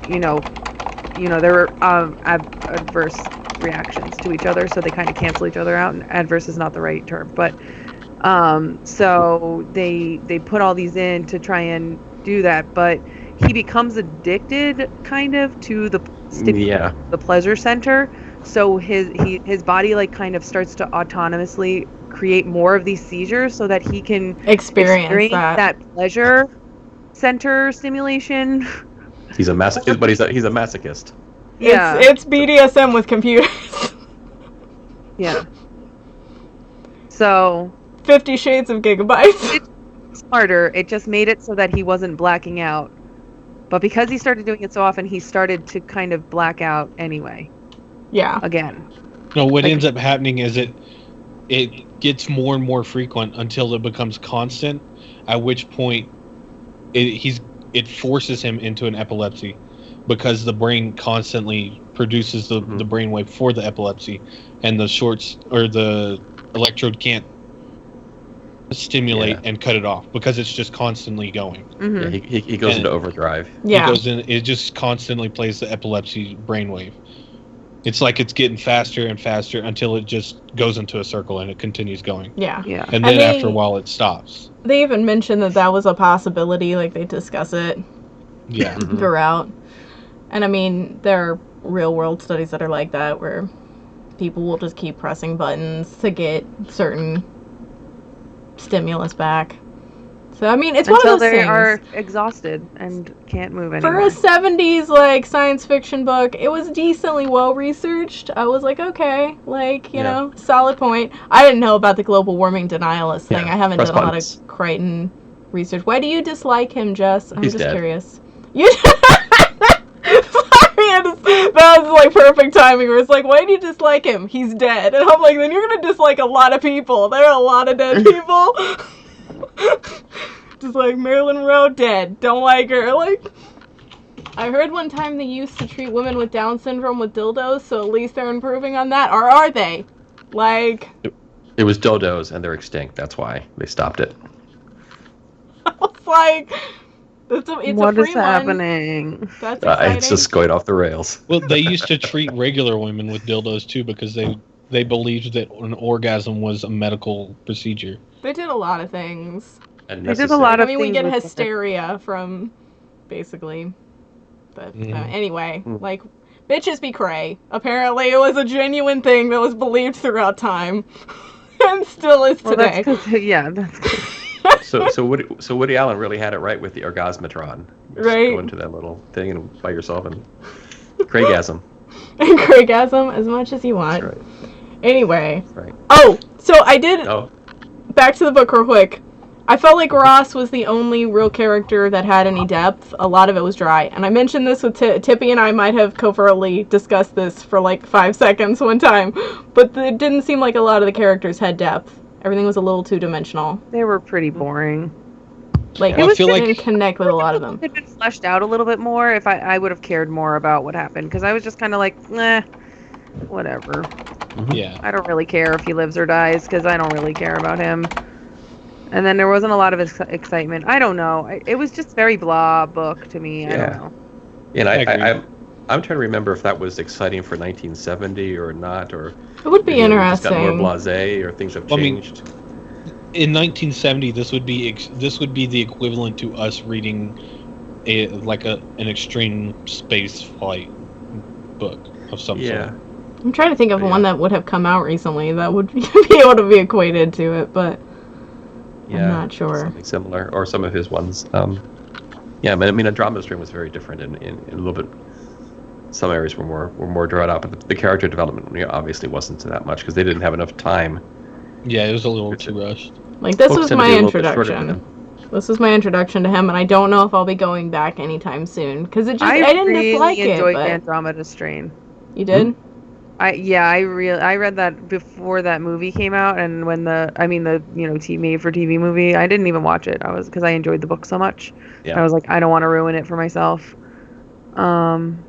there are adverse reactions to each other, so they kind of cancel each other out, and adverse is not the right term, but so they put all these in to try and do that, but he becomes addicted kind of to the pleasure center, so his body like kind of starts to autonomously create more of these seizures so that he can experience that pleasure center stimulation. He's a masochist, but he's a masochist. Yeah, it's BDSM with computers. Yeah. So 50 Shades of Gigabytes. It's smarter. It just made it so that he wasn't blacking out. But because he started doing it so often, he started to kind of black out anyway. Yeah. Again. No, what ends up happening is it gets more and more frequent until it becomes constant, at which point it forces him into an epilepsy. because the brain constantly produces the brainwave for the epilepsy, and the electrode can't stimulate and cut it off because it's just constantly going. Yeah, he goes into overdrive. Yeah. He goes in. It just constantly plays the epilepsy brainwave. It's like it's getting faster and faster until it just goes into a circle and it continues going. Yeah. Yeah. And then after a while, it stops. They even mentioned that was a possibility. Like, they discuss it Yeah. throughout. And I mean, there are real world studies that are like that, where people will just keep pressing buttons to get certain stimulus back. So I mean, it's until one of those they things. are exhausted and can't move For anymore. a 70s like science fiction book, it was decently well researched. I was like, okay, like, you know, solid point. I didn't know about the global warming denialist thing. I haven't done a lot of Crichton research. Why do you dislike him, Jess? I'm He's just dead. curious. You that was like perfect timing. Where it's like, why do you dislike him? He's dead. And I'm like, then you're gonna dislike a lot of people. There are a lot of dead people. Just like Marilyn Monroe, dead. Don't like her. Like, I heard one time they used to treat women with Down syndrome with dildos, so at least they're improving on that. Or are they? Like, it was dodos and they're extinct. That's why they stopped it. I was like, it's What a free is happening? One. That's exciting. It's just going off the rails. Well, they used to treat regular women with dildos too because they believed that an orgasm was a medical procedure. They did a lot of things. They did a lot I of mean, we things get with hysteria from, basely. But anyway, like, bitches be cray. Apparently, it was a genuine thing that was believed throughout time, and still is today. That's good. So Woody Allen really had it right with the orgasmatron. Just Right. Go into that little thing and by yourself and Craigasm. And Craigasm as much as you want. That's right. Anyway. Right. Oh, so I did. Oh. Back to the book real quick. I felt like Ross was the only real character that had any depth. A lot of it was dry. And I mentioned this with Tippy, and I might have covertly discussed this for like 5 seconds one time. But it didn't seem like a lot of the characters had depth. Everything was a little two-dimensional. They were pretty boring. Like, Well, I feel didn't like connect with a lot of them. If it had been fleshed out a little bit more, if I would have cared more about what happened. Because I was just kind of like, whatever. Yeah. I don't really care if he lives or dies, because I don't really care about him. And then there wasn't a lot of excitement. I don't know. It was just very blah book to me. I don't know. And agree. I'm trying to remember if that was exciting for 1970 or not, or It would be maybe we just got interesting. more blasé, or things have changed. In 1970, this would be the equivalent to us reading an extreme space flight book of some sort. I'm trying to think of one that would have come out recently that would be able to be equated to it, but I'm not sure. Something similar, or some of his ones. Yeah, I mean, Andromeda Strain was very different in a little bit. Some areas were more drawn out, but the character development obviously wasn't that much because they didn't have enough time. Yeah, it was a little too rushed. Like, this was Books tend to my be a little bit shorter introduction. than- This was my introduction to him, and I don't know if I'll be going back anytime soon because I didn't really dislike it. enjoyed But Andromeda Strain. you did? I read that before that movie came out, and when the made for TV movie, I didn't even watch it. Because I enjoyed the book so much. Yeah. I was like, I don't want to ruin it for myself. I'm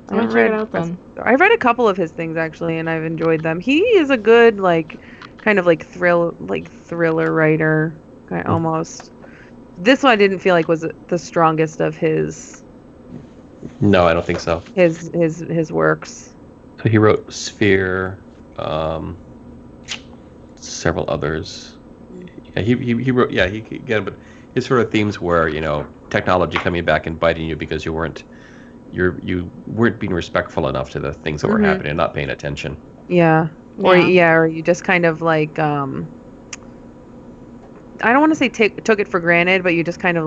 gonna check it out then. I've read a couple of his things actually, and I've enjoyed them. He is a good kind of thriller writer, almost. This one I didn't feel like was the strongest of his. No, I don't think so. His works. So he wrote Sphere, several others. Yeah, he wrote. Yeah, again, but his sort of themes were, technology coming back and biting you because you weren't being respectful enough to the things that were happening and not paying attention. Yeah. Or you just kind of like I don't want to say took it for granted, but you just kind of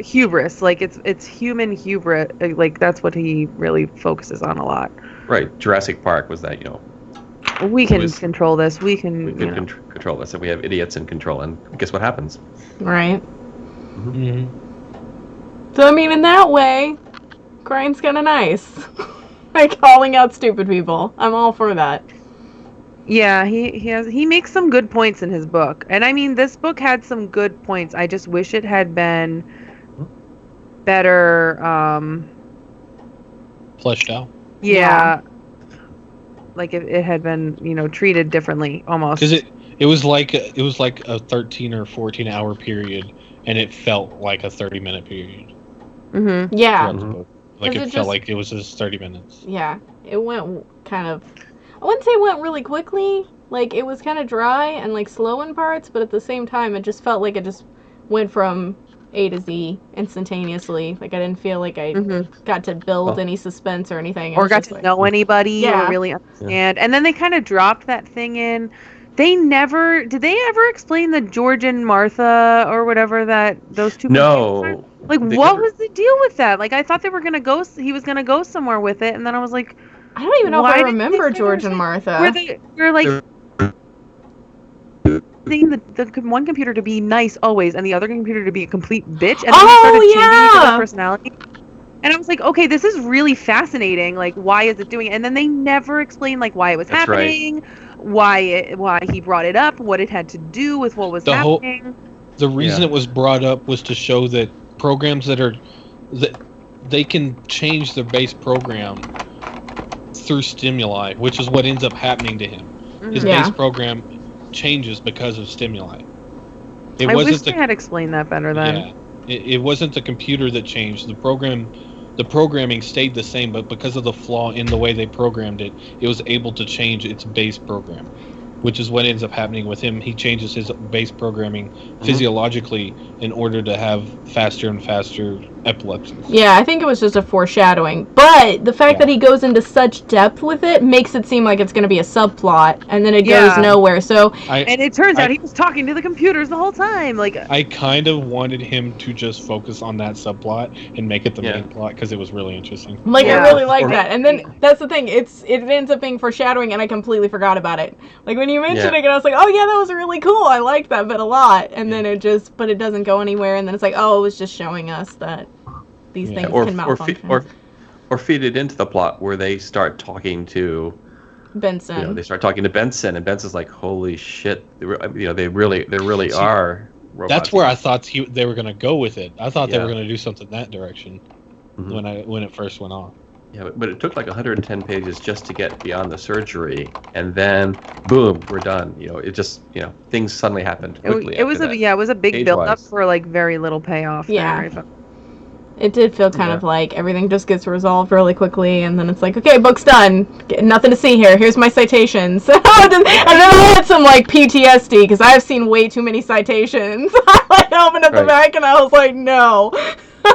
hubris. Like it's human hubris. Like that's what he really focuses on a lot. Right. Jurassic Park was that, we can control this. We can control this, and we have idiots in control. And guess what happens? Right. Mm-hmm. So I mean, in that way, Crichton's kind of nice. Like calling out stupid people. I'm all for that. Yeah, he makes some good points in his book. And I mean, this book had some good points. I just wish it had been better fleshed out. Yeah. Like it had been, treated differently almost. Because it was like a 13 or 14 hour period, and it felt like a 30-minute period. Mm-hmm. Yeah. Like it felt like it was just 30 minutes. Yeah, it went kind of. I wouldn't say it went really quickly. Like it was kind of dry and like slow in parts, but at the same time, it just felt like it just went from A to Z instantaneously. Like I didn't feel like I got to build any suspense or anything. Or got to know anybody or really understand. Yeah. And then they kind of dropped that thing in. Did they ever explain the George and Martha or whatever that those two? No. Like what was the deal with that? Like I thought he was gonna go somewhere with it, and then I was like, I don't even know if I remember George and Martha. We're like the one computer to be nice always, and the other computer to be a complete bitch, and then they started changing each other's personality. And I was like, okay, this is really fascinating. Like, why is it doing it? And then they never explained like why it was happening, why he brought it up, what it had to do with what was happening. The reason it was brought up was to show that programs that they can change their base program through stimuli, which is what ends up happening to him. His base program changes because of stimuli. I wish they had explained that better then. Yeah, it wasn't the computer that changed. The programming stayed the same, but because of the flaw in the way they programmed it, it was able to change its base program, which is what ends up happening with him. He changes his base programming physiologically in order to have faster and faster epilepsy. Yeah, I think it was just a foreshadowing. But the fact that he goes into such depth with it makes it seem like it's going to be a subplot, and then it goes nowhere. So, and it turns out he was talking to the computers the whole time. Like I kind of wanted him to just focus on that subplot and make it the main plot because it was really interesting. Like I really like that. And then that's the thing. It ends up being foreshadowing, and I completely forgot about it. Like when you mentioned it, and I was like, oh yeah, that was really cool. I liked that bit a lot. And then it doesn't go anywhere. And then it's like, oh, it was just showing us that these things can malfunction. Or feed it into the plot where they start talking to Benson. They start talking to Benson, and Benson's like, "Holy shit!" They really are robots. That's where I thought they were going to go with it. I thought they were going to do something that direction when it first went on. Yeah, but it took like 110 pages just to get beyond the surgery, and then boom, we're done. It just things suddenly happened quickly. It was a big build up for like very little payoff. Yeah. There. It did feel kind of like everything just gets resolved really quickly, and then it's like, okay, book's done. Nothing to see here. Here's my citations. And then I had some like PTSD because I've seen way too many citations. I opened up the back and I was like, no.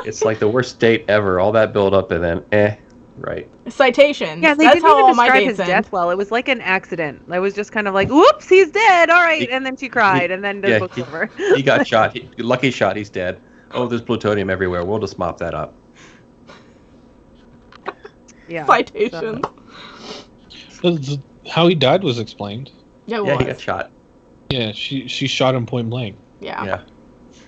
It's like the worst date ever. All that build up and then right. Citations. Yeah, they didn't even describe his death well. It was like an accident. It was just kind of like, whoops, he's dead. All right, and then she cried, and then the book's over. He got shot. Lucky shot. He's dead. Oh, there's plutonium everywhere. We'll just mop that up. Yeah. Citations. How he died was explained. Yeah, he got shot. Yeah, she shot him point blank. Yeah.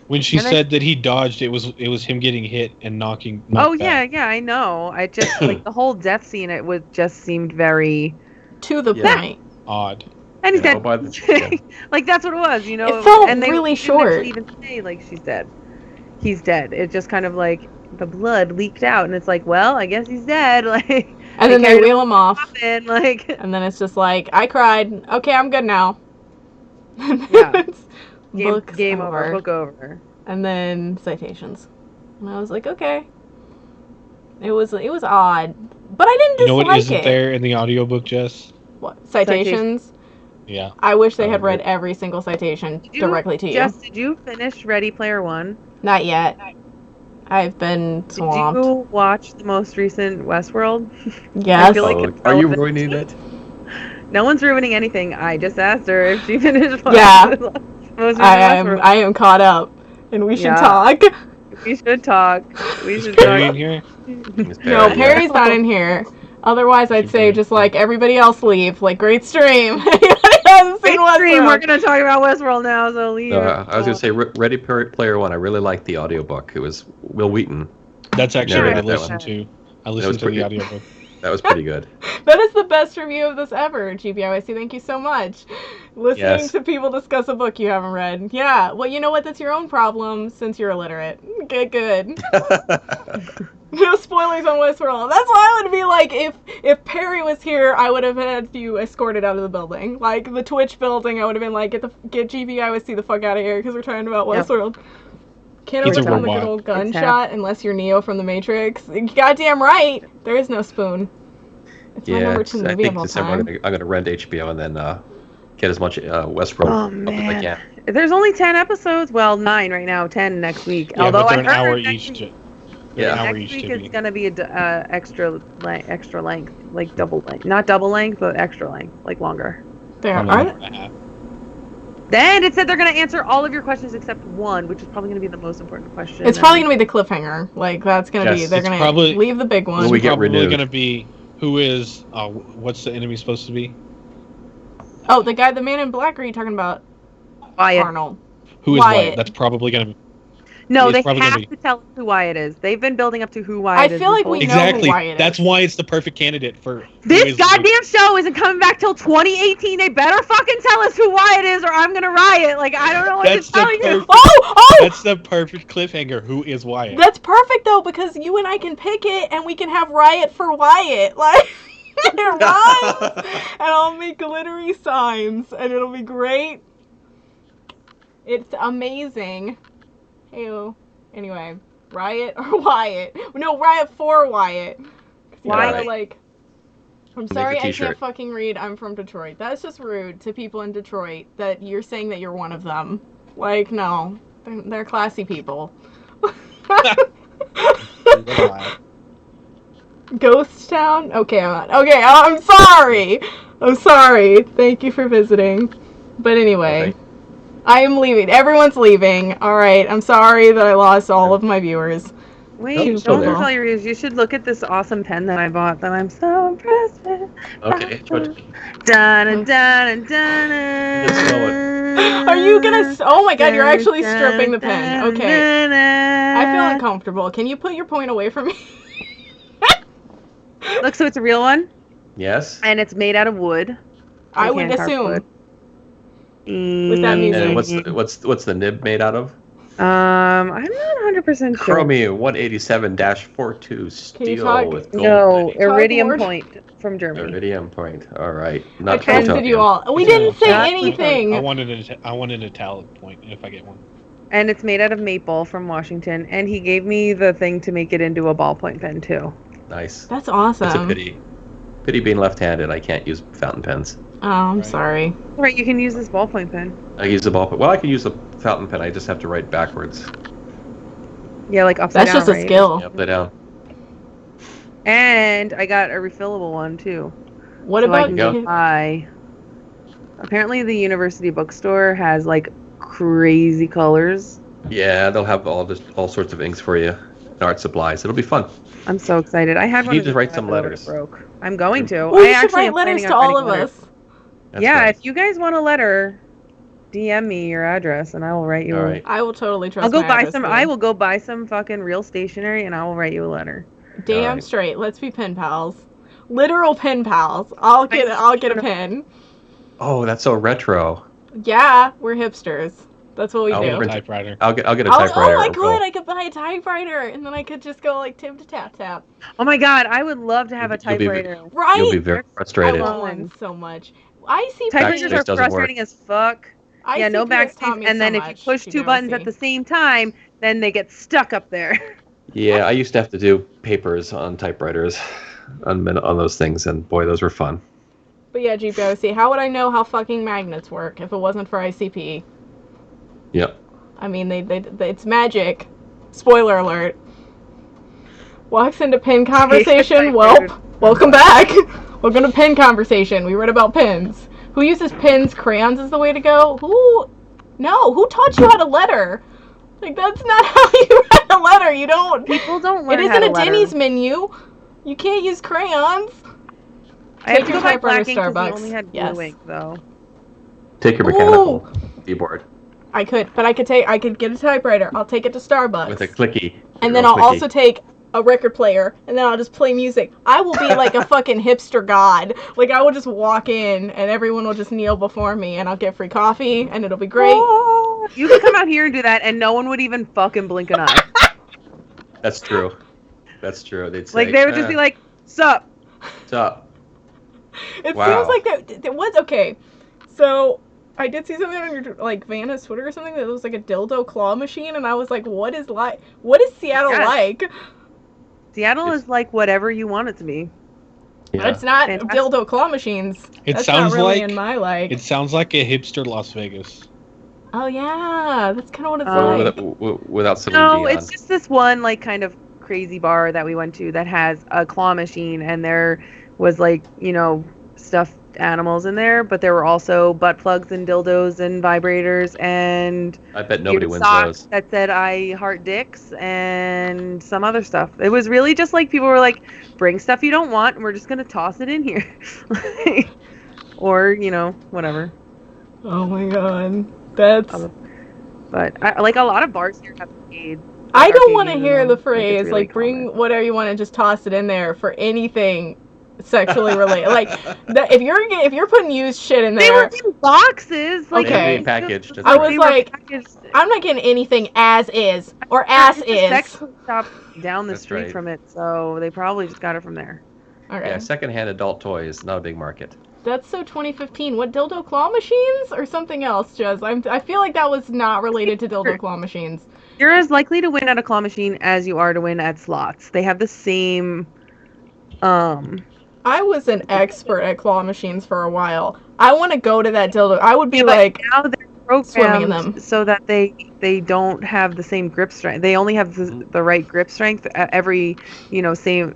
When she said that he dodged, it was him getting hit and knocking. Yeah, I know. I just like the whole death scene. It just seemed very to the point. Odd. And he's dead. Like that's what it was, It felt and they really short. Even say like she's dead. He's dead. It's just kind of like the blood leaked out, and it's like, well, I guess he's dead. Like, and then they wheel him off. And then it's just like, I cried. Okay, I'm good now. Yeah. Game over. Book over. And then citations. And I was like, okay. It was odd, but I didn't dislike it. You know what isn't there in the audiobook, Jess? What? Citations? Yeah. I wish they had read every single citation directly to you. Jess, did you finish Ready Player One? Not yet. I've been swamped. Did you watch the most recent Westworld? Yes. I feel like are you ruining it? No one's ruining anything. I just asked her if she finished watching I am caught up, and we should talk. We should talk. Is Perry in here? No, Perry's not in here. Otherwise, I'd say just like everybody else leave. Like, great stream. We're going to talk about Westworld now, so leave. I was going to say Ready Player One. I really liked the audiobook. It was Will Wheaton. That's actually what I listened to. I listened to the audiobook. That was pretty good. That is the best review of this ever, GPOIC. Thank you so much. Listening to people discuss a book you haven't read. Yeah, well, you know what? That's your own problem since you're illiterate. Good. No spoilers on Westworld. That's why I would be like, if Perry was here, I would have had you escorted out of the building. Like, the Twitch building, I would have been like, get GBI the fuck out of here, because we're talking about Westworld. Can't overcome a good old gunshot unless you're Neo from the Matrix. Goddamn right! There is no spoon. It's my number 2 movie I think of all December time. I'm gonna rent HBO and then get as much Westworld up as I can. There's only 10 episodes. Well, 9 right now. 10 next week. Yeah, Although but they're I an heard hour next each. week, Hour next each week to it's be. gonna be a extra length, like double length, not double length, but extra length, like longer. There Probably are. an hour and a half. Then it said they're gonna answer all of your questions except one, which is probably gonna be the most important question. It's probably gonna be the cliffhanger. Like that's gonna be. Yes, They're it's gonna probably- leave the big one. Will we get Probably renewed? gonna be who is what's the enemy supposed to be? Oh, the guy, the Man in Black. Or are you talking about Wyatt. Arnold? Who is Wyatt. Wyatt? That's probably gonna be No, It's they probably gonna have be- to tell us who Wyatt is. They've been building up to who Wyatt is. I feel like this we whole- know who exactly. Wyatt That's is. why it's the perfect candidate for. who This is- goddamn show isn't coming back till 2018. They better fucking tell us who Wyatt is, or I'm gonna riot. Like I don't know what That's to the tell you. perfect- Oh! That's the perfect cliffhanger. Who is Wyatt? That's perfect though, because you and I can pick it, and we can have Riot for Wyatt. Like it rhymes, and I'll make glittery signs, and it'll be great. It's amazing. Heyo. Anyway, Riot or Wyatt? No, Riot for Wyatt. 'Cause you Wyatt. gotta, like. I'm Make a sorry I t-shirt. can't fucking read. I'm from Detroit. That's just rude to people in Detroit that you're saying that you're one of them. Like, no. They're classy people. Ghost Town? Okay, I'm sorry. I'm sorry. Thank you for visiting. But anyway, Okay. I am leaving. Everyone's leaving. All right. I'm sorry that I lost all of my viewers. Wait, Nope, still don't there. tell your reviews. You should look at this awesome pen that I bought that I'm so impressed with. Okay. Dun dun dun dun. Just slow it. Are you gonna? Oh my God! You're actually stripping the pen. Okay. I feel like. uncomfortable. Can you put your point away from me? Look, so it's a real one, Yes. and it's made out of wood. I would hand-carved assume. wood. With that music. And what's the nib made out of? I'm not 100% sure. Chromium 187-42 steel talk- with gold. No, plating. Iridium Cardboard? Point from Germany. Iridium point. All right. I Not trusted you Photonium. all. We didn't say Not I anything. wanted a talent point if I get one. And it's made out of maple from Washington. And he gave me the thing to make it into a ballpoint pen too. Nice. That's awesome. That's a pity. Pity being left-handed. I can't use fountain pens. Oh, I'm Right. sorry. Right, you can use this ballpoint pen. I use the ballpoint. Well, I can use a fountain pen. I just have to write backwards. Yeah, like upside That's down. just a right? skill. Upside down. And I got a refillable one too. What So I about can go. kids? buy. Apparently, the university bookstore has like crazy colors. Yeah, they'll have all sorts of inks for you. And art supplies. It'll be fun. I'm so excited. I had You one. need of to these write when some I thought it letters. Broke. I'm going to. Well, I you should actually write am letters planning to on all writing of letters. us. That's Yeah, right. if you guys want a letter, DM me your address and I will write you. All right. I will totally trust. I'll go my buy address some. to I you. will go buy some fucking real stationery and I will write you a letter. Damn Alright. straight. Let's be pen pals. Literal pen pals. I'll get a pen. Oh, that's so retro. Yeah, we're hipsters. That's what we I'll do. never- Typewriter. I'll get a Oh, typewriter. I or both. could. I could buy a typewriter, and then I could just go like tip to tap tap. Oh my god, I would love to have a You'll be- typewriter. Right. You'll be very I frustrated. want one so much. I see Typewriters Backspace are doesn't frustrating as fuck. Yeah, no backspace. And then if you push two buttons at the same time, then they get stuck up there. Yeah, I used to have to do papers on typewriters on those things, and boy, those were fun. But yeah, GPOC, how would I know how fucking magnets work if it wasn't for ICP? Yep. I mean, it's magic. Spoiler alert. Walks into pin conversation. Welp. Welcome back. Welcome to pin conversation. We read about pins. Who uses pins? Crayons is the way to go. Who? No. Who taught you how to letter? Like that's not how you write a letter. You don't. People don't learn It how isn't to a letter. Denny's menu. You can't use crayons. I have Take to your go buy typewriter black ink 'cause Starbucks. they only had blue Yes. ink though. Take your mechanical keyboard I could, but I could get a typewriter. I'll take it to Starbucks. with a clicky. And then Real I'll clicky. also take a record player, and then I'll just play music. I will be like a fucking hipster god. Like, I will just walk in, and everyone will just kneel before me, and I'll get free coffee, and it'll be great. Oh, you could come out here and do that, and no one would even fucking blink an eye. That's true. That's true. They'd say, Like they would just be like, "Sup." "What's up?" It Wow. seems like that was okay. So I did see something on your like Vanna's Twitter or something that was like a dildo claw machine, and I was like, what is Seattle Yes. like? Seattle is like whatever you want it to be. Yeah. It's not Fantastic. dildo claw machines. It That's sounds not really like in my like. it sounds like a hipster Las Vegas. Oh yeah, that's kind of what it's Oh, like. Without Celine No, Dion. it's just this one like kind of crazy bar that we went to that has a claw machine, and there was like, you know, stuffed animals in there, but there were also butt plugs and dildos and vibrators and I bet nobody weird wins socks those. that said "I heart dicks" and some other stuff. It was really just like people were like, "Bring stuff you don't want, and we're just gonna toss it in here," or you know, whatever. Oh my god, that's. But like a lot of bars here have arcade. I don't arcade want to games hear in the them. phrase it's really like bring common. whatever you want and just toss it in there for anything sexually related. Like that, if you're putting used shit in They there, were in boxes. Like, Okay. They packaged. I was they were like, packaged. I'm not getting anything as is or ass It's a sex is. shop down the That's street right. from it, so they probably just got it from there. Okay, Yeah, secondhand adult toys, not a big market. that's so 2015. What, dildo claw machines or something else, Jez? I feel like that was not related to dildo claw machines. You're as likely to win at a claw machine as you are to win at slots. They have the same. I was an expert at claw machines for a while. I want to go to that dildo. I would be but like, now they're swimming in programmed them. so that they don't have the same grip strength. They only have the right grip strength at every, same,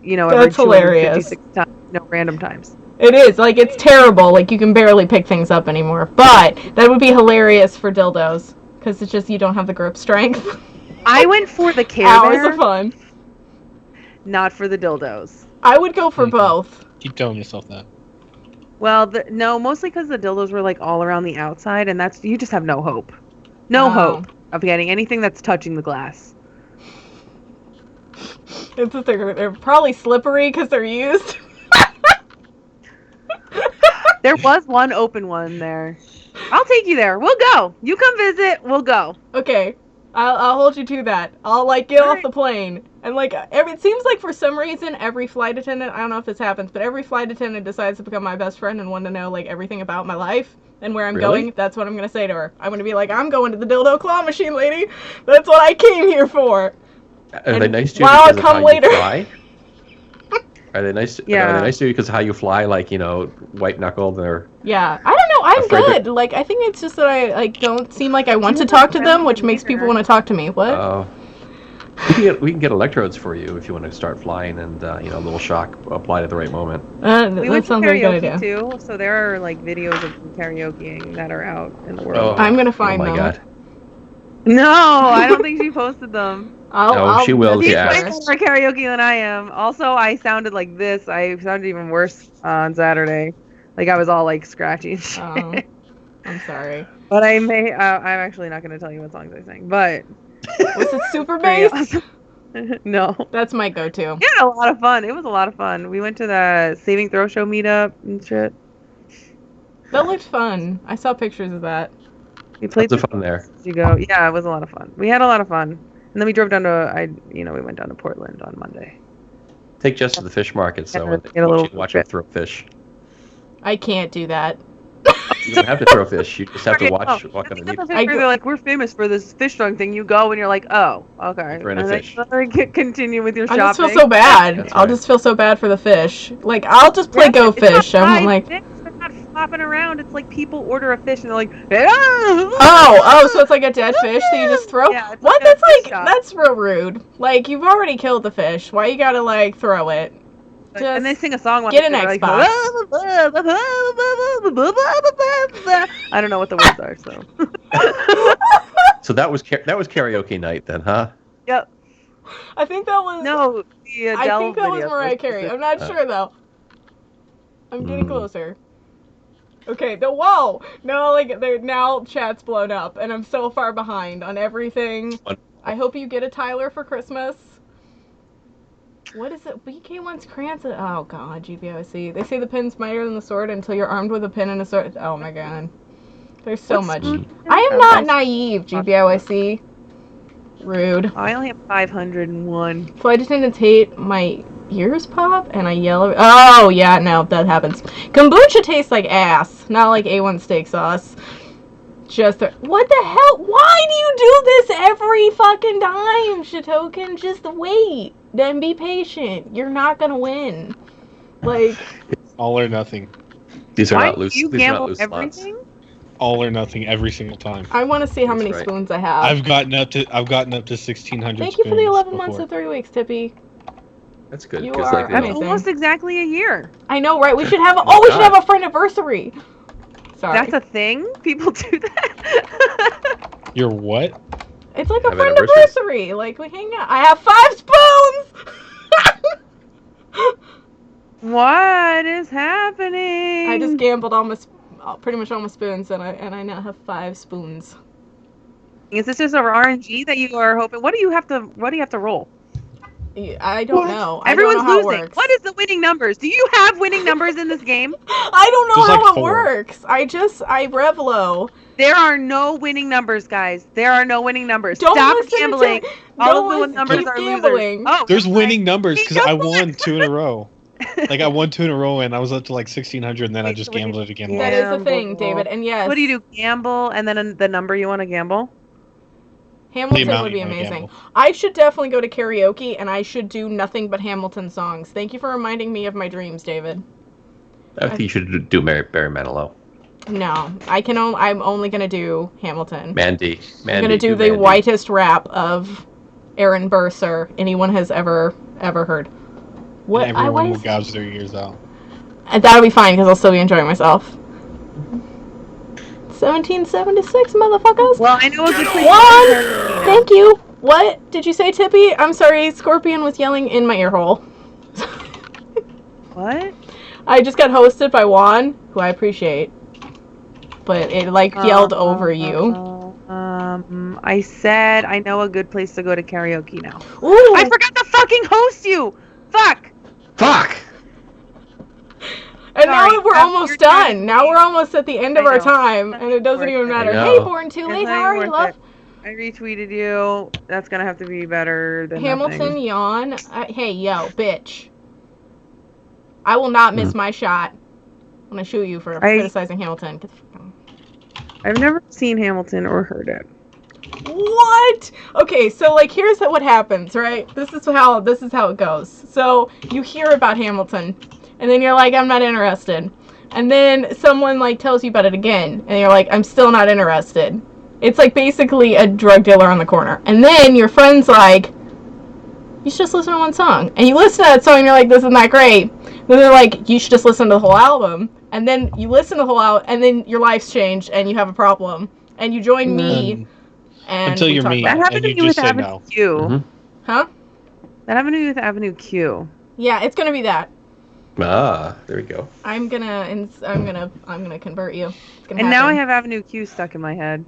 every That's hilarious. 256 times, random times. It is, like, it's terrible. Like, you can barely pick things up anymore. But that would be hilarious for dildos. Because it's just, you don't have the grip strength. I went for the Care Hours Bear, of fun. not for the dildos. I would go for Mhm. both. Keep telling yourself that. Well, no, mostly because the dildos were like all around the outside, and you just have no hope. No Oh. hope of getting anything that's touching the glass. It's just, they're probably slippery because they're used. There was one open one there. I'll take you there. We'll go. You come visit. We'll go. Okay, I'll hold you to that. I'll like get off Alright. the plane and like it seems like for some reason every flight attendant, I don't know if this happens, but every flight attendant decides to become my best friend and want to know like everything about my life and where I'm Really? going. That's what I'm gonna say to her. I'm gonna be like, I'm going to the dildo claw machine, lady. That's what I came here for. Are And they nice to you while I because of come how later. you fly? Are they nice? Yeah. Are they nice to you because how you fly, like white knuckled or? Yeah, I don't know. I'm Afraid that- good. Like I think it's just that I like don't seem like I want to talk to them, which makes people want to talk to me. What? We can get electrodes for you if you want to start flying, and a little shock applied at the right moment. We That went to sounds like a good karaoke idea. too, so there are like videos of karaokeing that are out in the world. I'm gonna find oh my them. God. No, I don't think she posted them. No, she will, She's yeah. way better at karaoke than I am. Also, I sounded like this. I sounded even worse on Saturday. Like I was all like scratchy and shit. Oh, I'm sorry. But I'm actually not going to tell you what songs I sang. But Was it super pretty bass? awesome. No. That's my go-to. Yeah, a lot of fun. It was a lot of fun. We went to the Saving Throw Show meetup and shit. That looked fun. I saw pictures of that. We played Lots of fun there. as you go. Yeah, it was a lot of fun. We had a lot of fun. And then we drove down to we went down to Portland on Monday. Take Jess to the fish market so when Get a little watch her bit. throw fish. I can't do that. You don't have to throw fish. You just have to walk That's underneath. the thing where they're like, we're famous for this fish dunk thing. You go and you're like, oh, okay. Throw in a And then fish. continue with your I shopping. just feel so bad. That's I'll right. just feel so bad for the fish. Like, I'll just play Yeah, Go it's not Fish. I'm fried like, fish. They're not flopping around. It's like people order a fish and they're like, oh, so it's like a dead fish that you just throw? Yeah, it's What? like a That's fish like, shop. that's real rude. Like, you've already killed the fish. Why you gotta, like, throw it? And they sing a song. while Get an they're like, Xbox. I don't know what the words are. So. So that was karaoke night then, huh? Yep. I think that was... No, the Adele I think that was video. Mariah Carey. I'm not Oh. sure, though. I'm getting Mm. closer. Okay, whoa! No, like, now chat's blown up, and I'm so far behind on everything. What? I hope you get a Tyler for Christmas. What is it? BK1's crayons. Oh god, GBOC. They say the pin's mightier than the sword until you're armed with a pin and a sword. Oh my god. There's so much. I am not naive, GBOC. Rude. I only have 501. So I just annotate my ears pop and I yell. Oh, yeah, no, that happens. Kombucha tastes like ass, not like A1 steak sauce. What the hell? Why do you do this every fucking time, Shitoken? Just wait. Then be patient. You're not gonna win. Like, all or nothing. These are Why not loose. do you These are not gamble loose everything? slots. All or nothing every single time. I want to see how That's many right. spoons I have. I've gotten up to 1,600. Thank you for the 11 months before. and 3 weeks, Tippy. That's good. You 'cause, are like, you know, That's amazing. almost exactly a year. I know, right? We should have. my We should God. have a friend anniversary. Sorry. That's a thing? People do that? You're what? It's like a Have friend anniversary? anniversary. Like we hang out. I have 5 spoons. What is happening? I just gambled pretty much all my spoons, and I now have 5 spoons. Is this just a RNG that you are hoping? What do you have to roll? I don't What? know. I Everyone's don't know how losing. It works. What is the winning numbers? Do you have winning numbers in this game? I don't know There's how like it 4. works. I rev low. There are no winning numbers, guys. There are no winning numbers. Don't Stop listen gambling. To, All don't of the numbers keep are gambling. losers. Oh, There's that's winning right. numbers He because I just won 2 in a row. Like I won 2 in a row and I was up to like 1,600 and then I just gambled it again. That is the thing, Gamble. David. And yes, What do you do? Gamble, and then the number you want to gamble? Hamilton amount would be you wanna amazing. gamble. I should definitely go to karaoke, and I should do nothing but Hamilton songs. Thank you for reminding me of my dreams, David. I think you should do Barry Manilow. No, I'm only gonna do Hamilton. Mandy. I'm gonna do the Mandy. whitest rap of Aaron Burr anyone has ever heard. What? And I everyone will was. gouge their ears out. And that'll be fine because I'll still be enjoying myself. 1776, motherfuckers. Well, I know a good place. One. Thank you. What did you say, Tippy? I'm sorry. Scorpion was yelling in my ear hole. What? I just got hosted by Juan, who I appreciate, but it yelled over you. I said I know a good place to go to karaoke now. Ooh. I forgot to fucking host you. Fuck. Fuck! And Sorry, now we're that's almost your time. done. Now we're almost at the end of I our know. time, and it doesn't Worth even it. matter. I Hey, know. Born Too It's Late, not how are even you, worth love? it. I retweeted you. That's gonna have to be better than Hamilton, nothing. yawn. Hey, yo, bitch. I will not miss my shot when I shoot you for criticizing Hamilton. Get the fuck on. I've never seen Hamilton or heard it. What? Okay, so here's what happens, right? This is how it goes. So you hear about Hamilton, and then you're like, I'm not interested. And then someone tells you about it again, and you're like, I'm still not interested. It's basically a drug dealer on the corner. And then your friend's like, you should just listen to one song. And you listen to that song and you're like, this isn't that great. Then they're like, you should just listen to the whole album. And then you listen to the whole album, and then your life's changed and you have a problem. And you join me. And Until we you're talk me. about That it. happened And to you me with just say Avenue no. Q. Mhm. Huh? That happened to me with Avenue Q. Yeah, it's gonna be that. Ah, there we go. I'm gonna convert you. It's gonna And now I happen. have Avenue Q stuck in my head.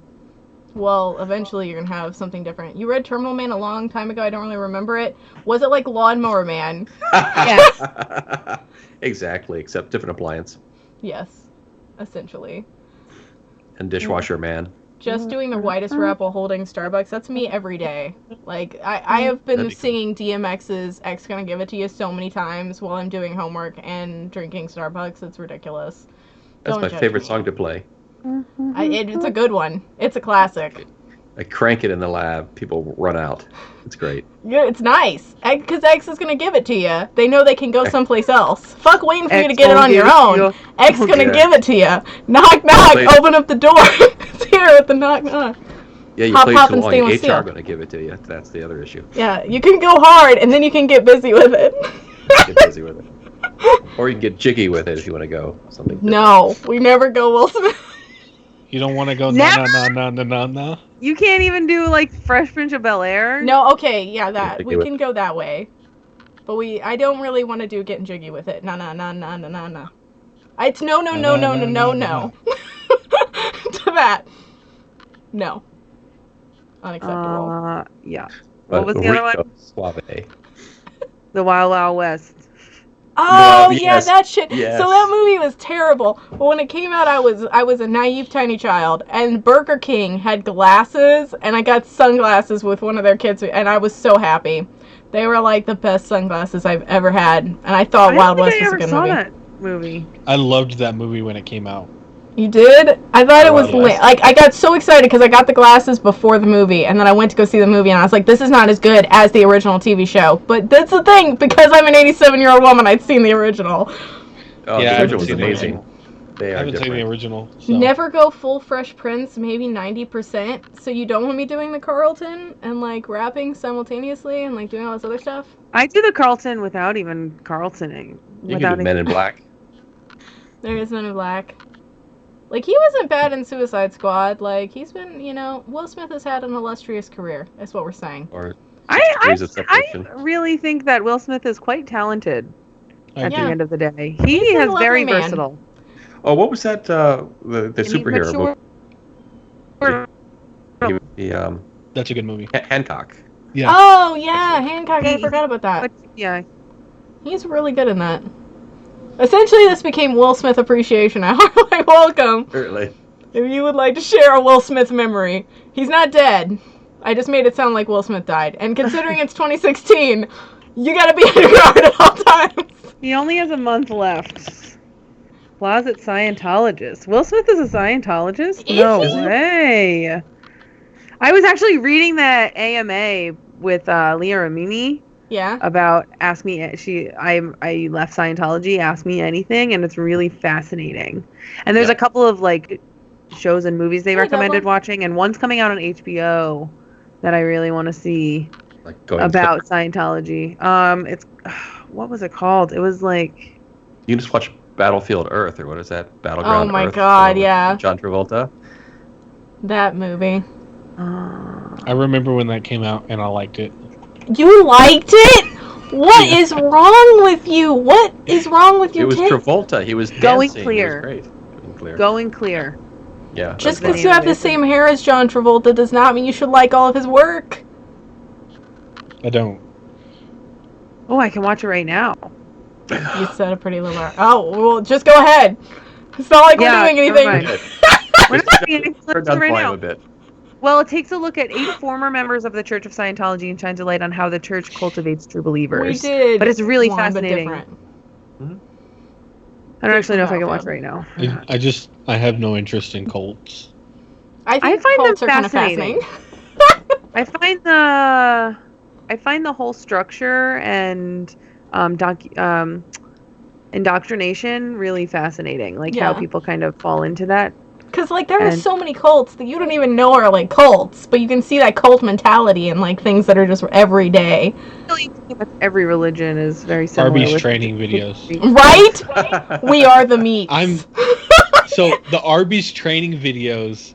Well, eventually you're gonna have something different. You read Terminal Man a long time ago. I don't really remember it. Was it like Lawnmower Man? Yes. Exactly, except different appliance. Yes, essentially. And dishwasher man. Just doing the whitest rap while holding Starbucks. That's me every day. I have been That'd be cool. singing DMX's X Gonna Give It To You so many times while I'm doing homework and drinking Starbucks. It's ridiculous. That's Don't my judge favorite me. song to play. It's a good one. It's a classic. I crank it in the lab. People run out. It's great. Yeah, it's nice. Because X is gonna give it to you. They know they can go someplace else. Fuck waiting for you to X get it will on give your it to own. you. X gonna Yeah. give it to you. Knock, knock. Play- Open up the door. It's here with the knock, knock. Yeah, you Hop, play hop, too and long. stainless HR steel. going to give it to you. That's the other issue. Yeah, you can go hard and then you can get busy with it. Get busy with it. Or you can get jiggy with it if you want to go something. different. No, we never go Will Smith. You don't want to go Never? na. You can't even do Fresh Prince of Bel-Air? No, okay, yeah, I we do it. can go that way. But I don't really want to do getting jiggy with it. No. It's no. No. To that. No. Unacceptable. Yeah. But What was the other one? Rico Suave. The Wild Wild West. Oh, Well, yeah, yes, that shit. yes. So that movie was terrible. But when it came out, I was a naive tiny child, and Burger King had glasses, and I got sunglasses with one of their kids, and I was so happy. They were like the best sunglasses I've ever had, and I thought Wild West was a good movie. That movie. I loved that movie when it came out. You did? I thought it was Yes. like I got so excited because I got the glasses before the movie, and then I went to go see the movie, and I was like, this is not as good as the original TV show. But that's the thing, because I'm an 87-year-old woman, I'd seen the original. Oh, Yeah, I the haven't original was seen the amazing. original. They I are haven't seen the different. original. So. Never go full Fresh Prince, maybe 90%. So you don't want me doing the Carlton and like rapping simultaneously and like doing all this other stuff? I do the Carlton without even Carltoning. You can do Men in Black. There is Men in Black. Like, he wasn't bad in Suicide Squad. Like, he's been, Will Smith has had an illustrious career, is what we're saying. Or I really think that Will Smith is quite talented at the end of the day. He is very versatile. Oh, what was that? The superhero movie? That's a good movie. Hancock. Yeah. Oh, yeah, Hancock. I forgot about that. Yeah. He's really good in that. Essentially, this became Will Smith Appreciation Hour. Like, welcome. Certainly. If you would like to share a Will Smith memory. He's not dead. I just made it sound like Will Smith died. And considering it's 2016, you gotta be on your guard at all times. He only has a month left. Closet Scientologist. Will Smith is a Scientologist? No way. I was actually reading that AMA with Leah Remini. Yeah. About I left Scientology, Ask Me Anything, and it's really fascinating. And there's a couple of like shows and movies they recommended watching, and one's coming out on HBO that I really want to see about Scientology. It's what was it called? It was like you can just watch Battlefield Earth, or what is that? Battleground Earth. Oh my God, yeah. John Travolta. That movie. I remember when that came out, and I liked it. You liked it? What is wrong with you? What is wrong with your It was Travolta. He was Going dancing. Clear. It was great. Going Clear. Yeah. Just because you have the same hair as John Travolta does not mean you should like all of his work. I don't. Oh, I can watch it right now. You set a pretty low bar. Oh, well, just go ahead. It's not like we're doing anything. We're not doing anything right now. A bit. Well, it takes a look at 8 former members of the Church of Scientology and shines a light on how the church cultivates true believers. We did. But it's really one, fascinating. But I don't actually know if I can watch it right now. I have no interest in cults. I find them fascinating. I find the whole structure and indoctrination really fascinating. Like how people kind of fall into that. Because, like, there are so many cults that you don't even know are, like, cults. But you can see that cult mentality in, like, things that are just everyday. Every religion is very similar. Arby's training videos. Right? We are the meat. So, the Arby's training videos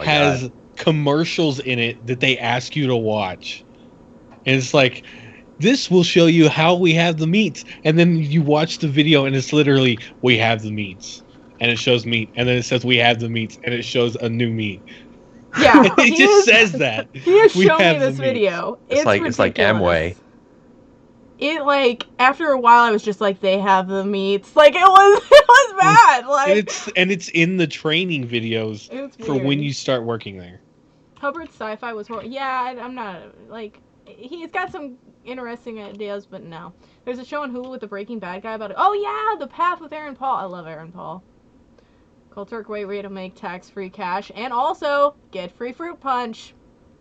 has God. commercials in it that they ask you to watch. And it's like, this will show you how we have the meats. And then you watch the video and it's literally, we have the meats. And it shows meat, and then it says we have the meats, and it shows a new meat. Yeah, it just says that. He has shown me this video. It's like Amway. It like after a while, I was just like, they have the meats. Like it was bad. Like and it's in the training videos for when you start working there. Hubbard's Sci-Fi was horrible. Yeah, I'm not like he's got some interesting ideas, but no. There's a show on Hulu with the Breaking Bad guy about it. Oh yeah, The Path with Aaron Paul. I love Aaron Paul. Culture, great way to make tax-free cash, and also get free fruit punch.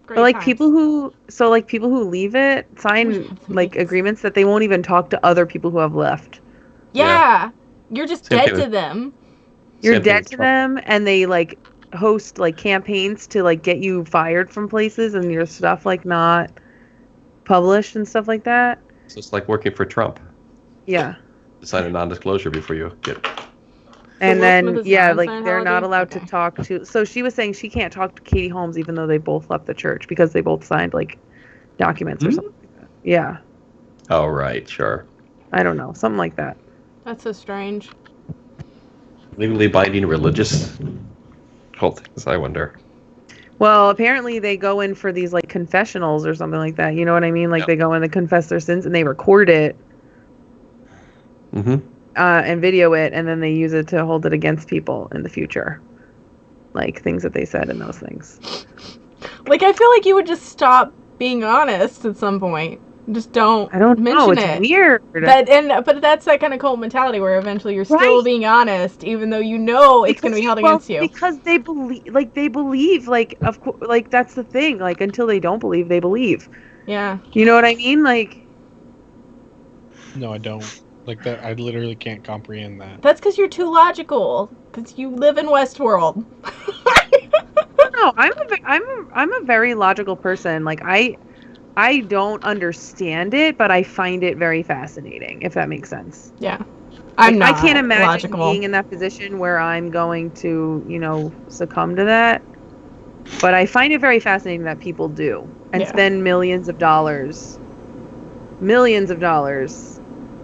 Great but like times. people who leave it sign like agreements that they won't even talk to other people who have left. Yeah. You're just dead to them. You're dead to them, and they like host like campaigns to like get you fired from places and your stuff like not published and stuff like that. So it's like working for Trump. Yeah. Sign a non-disclosure before you get. And then, like, they're not allowed to talk to... So she was saying she can't talk to Katie Holmes even though they both left the church because they both signed, like, documents or something like that. Yeah. Oh, right. Sure. I don't know. Something like that. That's so strange. Legally binding religious cult things, I wonder. Well, apparently they go in for these, like, confessionals or something like that. You know what I mean? Like, they go in and confess their sins and they record it. and video it, and then they use it to hold it against people in the future, like things that they said in those things. Like, I feel like you would just stop being honest at some point. Just don't. I don't know. It's weird. But that's that kind of cult mentality where eventually you're still being honest, even though you know it's going to be held against you. Because they believe, of course, that's the thing. Like, until they don't believe, they believe. Yeah. You know what I mean? Like. No, I don't. Like that, I literally can't comprehend that. That's because you're too logical. Because you live in Westworld. No, I'm a very logical person. Like, I don't understand it, but I find it very fascinating, if that makes sense. Yeah. I can't imagine being in that position where I'm going to, succumb to that. But I find it very fascinating that people do and spend millions of dollars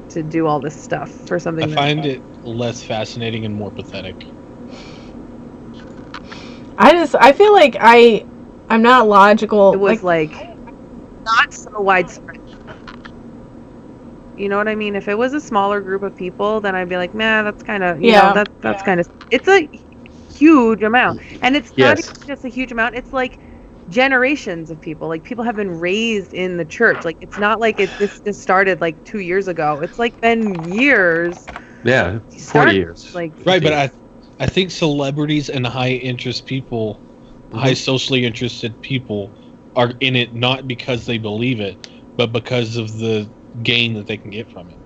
to do all this stuff for something. I find it less fascinating and more pathetic. I feel like I'm not logical. It was not so widespread. You know what I mean? If it was a smaller group of people, then I'd be like, man, that's kind of, that's kind of, it's a huge amount. And it's not even just a huge amount. It's like generations of people. Like, people have been raised in the church. Like, it's not like this just started 2 years ago. It's been years. Yeah, 40 years. Right, but I think celebrities and high interest people, high socially interested people, are in it not because they believe it, but because of the gain that they can get from it.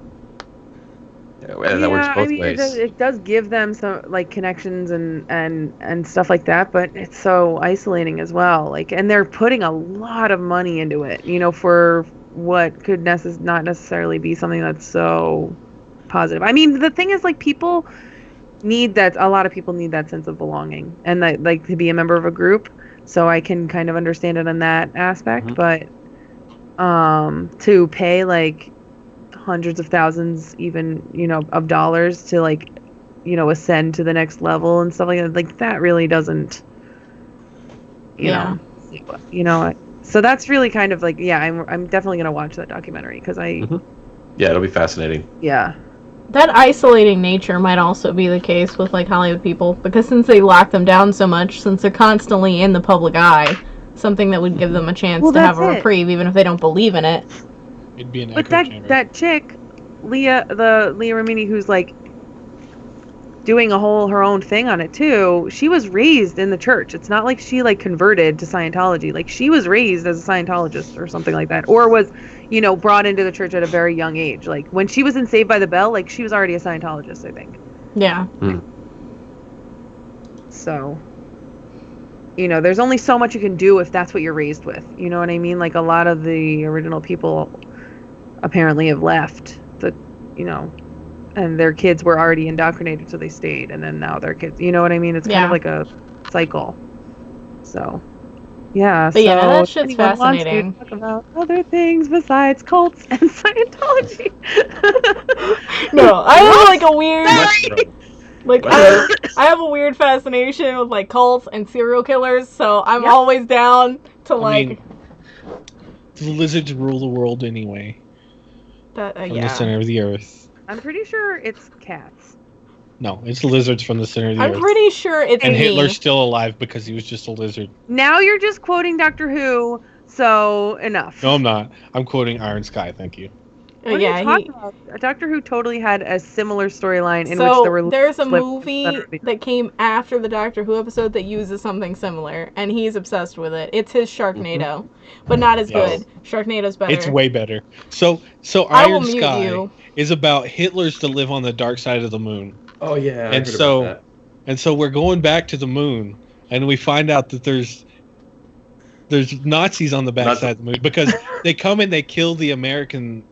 Yeah, that works both ways. It does give them some connections and stuff like that, but it's so isolating as well. And they're putting a lot of money into it, for what could not necessarily be something that's so positive. I mean, the thing is, people need that. A lot of people need that sense of belonging and to be a member of a group. So I can kind of understand it in that aspect, but to pay hundreds of thousands, even of dollars to ascend to the next level and stuff like that, that really doesn't, you know. So that's really kind of I'm definitely gonna watch that documentary because yeah, it'll be fascinating. Yeah. That isolating nature might also be the case with Hollywood people, because since they lock them down so much, since they're constantly in the public eye, something that would give them a chance to have a reprieve, even if they don't believe in it. It'd be an echo chamber. That chick, Leah Remini, who's doing her own thing on it too. She was raised in the church. It's not like she converted to Scientology. She was raised as a Scientologist or something like that, or was brought into the church at a very young age. When she was in Saved by the Bell, she was already a Scientologist, I think. Yeah. So, there's only so much you can do if that's what you're raised with. You know what I mean? A lot of the original people apparently have left and their kids were already indoctrinated, so they stayed, and then now their kids, you know what I mean? It's kind of like a cycle. So, yeah. But that shit's fascinating. Talk about other things besides cults and Scientology. No, I have a weird, I have a weird fascination with cults and serial killers, so I'm always down to the lizards rule the world anyway. From the center of the earth. I'm pretty sure it's cats. No, it's lizards from the center of the earth. I'm pretty sure it's And Hitler's still alive because he was just a lizard. Now you're just quoting Doctor Who, so enough. No, I'm not. I'm quoting Iron Sky, thank you. What are you talking about? Doctor Who totally had a similar storyline in which there were... there's a movie that came after the Doctor Who episode that uses something similar, and he's obsessed with it. It's his Sharknado, but not as good. Sharknado's better. It's way better. So Iron Sky is about Hitler's to live on the dark side of the moon. Oh yeah, and so we're going back to the moon, and we find out that there's Nazis on the backside of the moon because they come and they kill the American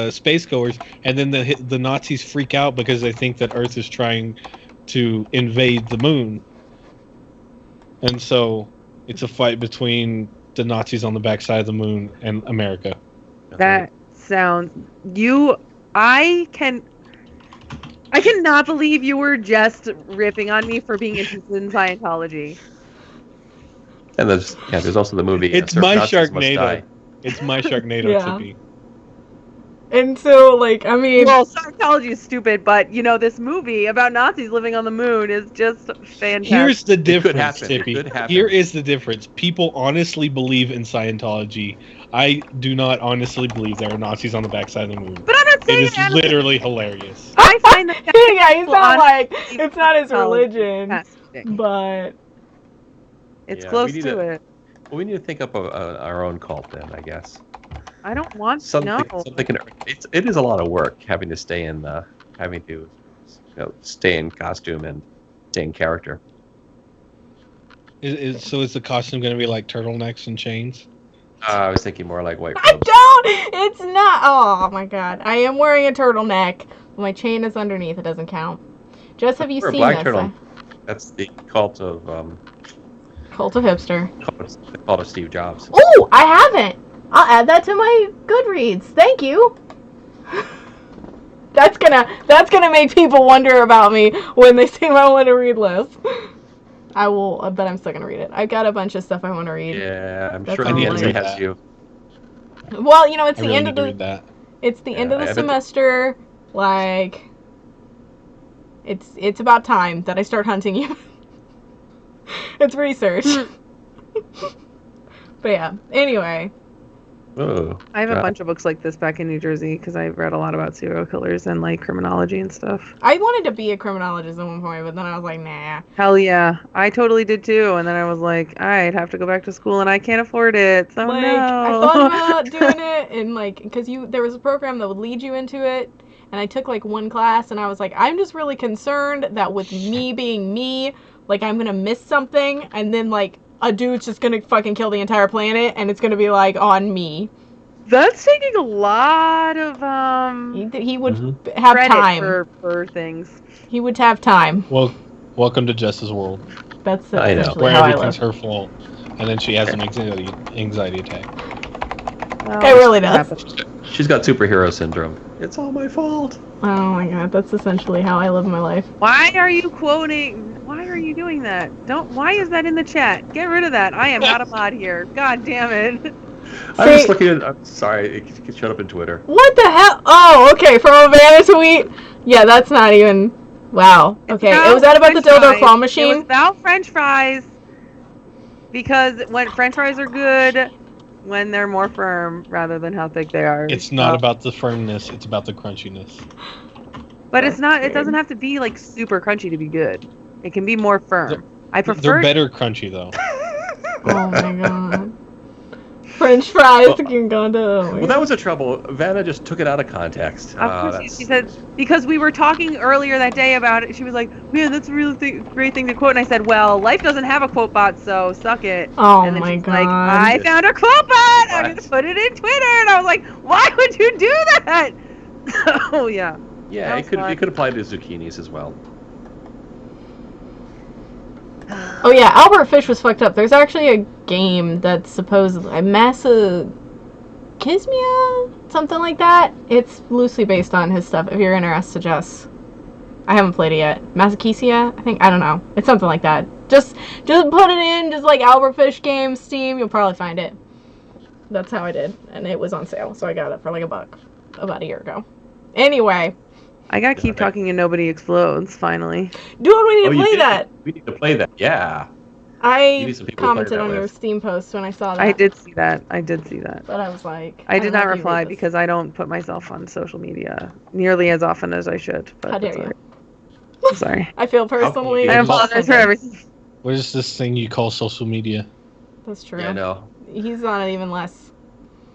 space goers, and then the Nazis freak out because they think that Earth is trying to invade the moon, and so it's a fight between the Nazis on the backside of the moon and America. That sounds I cannot believe you were just ripping on me for being interested in Scientology. And there's also the movie. It's my Sharknado. It's my Sharknado to be. And so, like, I mean... Well, Scientology is stupid, but, this movie about Nazis living on the moon is just fantastic. Here's the difference, happen. Tippy. Here is the difference. People honestly believe in Scientology. I do not honestly believe there are Nazis on the backside of the moon. But I'm not saying it is literally hilarious. I find that... yeah, he's not like... It's not his religion, but... It's close to it. Well, we need to think up our own cult then, I guess. I don't want something. It is a lot of work having to stay in stay in costume and stay in character. So is the costume going to be like turtlenecks and chains? I was thinking more like white robes. I don't! It's not! Oh my god. I am wearing a turtleneck. My chain is underneath. It doesn't count. Jess, have you seen black this? Turtle. That's the cult of... Cult of Hipster. Cult of Steve Jobs. Oh! I haven't! I'll add that to my Goodreads. Thank you! That's gonna make people wonder about me when they see my want to read list. I will, but I'm still gonna read it. I've got a bunch of stuff I want to read. Yeah, I'm That's sure all Nancy like. has you. Well, it's I the really end need of to the read that. it's the end of the I bet semester. Like, it's about time that I start hunting you. It's research. But yeah. Anyway. Oh, I have a bunch of books like this back in New Jersey because I've read a lot about serial killers and like criminology and stuff. I wanted to be a criminologist at one point, but then I was like, nah. Hell yeah. I totally did too. And then I was like, I'd have to go back to school and I can't afford it. So Like, no. I thought about doing it, and like, because there was a program that would lead you into it, and I took like one class, and I was like, I'm just really concerned that with me being me, like I'm gonna miss something, and then like a dude's just gonna fucking kill the entire planet, and it's gonna be like on me. That's taking a lot of He would have credit time for things. He would have time. Well, welcome to Jess's world, That's I know. essentially where how I everything's live. her fault, and then she has an anxiety attack. Well, It really does. She's got superhero syndrome. It's all my fault. Oh my god, that's essentially how I live my life. Why are you quoting? Why are you doing that? Why is that in the chat? Get rid of that. I am not a mod here. God damn it. I'm just looking at... I'm sorry, it can shut up in Twitter. What the hell? Oh, okay, from a Vanna tweet? Yeah, that's not even... Wow. Okay, was that about the dildo claw machine? It was about French fries. Because when French fries are good, when they're more firm rather than how thick they are. It's not about the firmness, it's about the crunchiness. But it's not. It doesn't have to be like super crunchy to be good. It can be more firm. I prefer. They're better crunchy though. Oh my god. French fries can go to... Well, that was the trouble. Vanna just took it out of context. Of course, she said, because we were talking earlier that day about it, she was like, man, that's a really great thing to quote. And I said, well, life doesn't have a quote bot, so suck it. Oh and then my she's god. like, I found a quote bot! I'm going to put it in Twitter! And I was like, why would you do that? Oh, yeah. Yeah, it could apply to zucchinis as well. Oh yeah, Albert Fish was fucked up. There's actually a game that's supposedly Masakizmia? Something like that. It's loosely based on his stuff, if you're interested, Jess. I haven't played it yet. Masakizmia? I don't know. It's something like that. Just put it in, just like Albert Fish game, Steam, you'll probably find it. That's how I did. And it was on sale, so I got it for like $1 about a year ago. Anyway. I gotta keep talking and nobody explodes, finally. Dude, we need to play that! We need to play that, yeah. I commented on your Steam post when I saw that. I did see that. But I was like... I did not reply because I don't put myself on social media nearly as often as I should. But how dare you? I'm sorry. I feel personally... I apologize for everything. What is this thing you call social media? That's true. Yeah, I know. He's on it even less.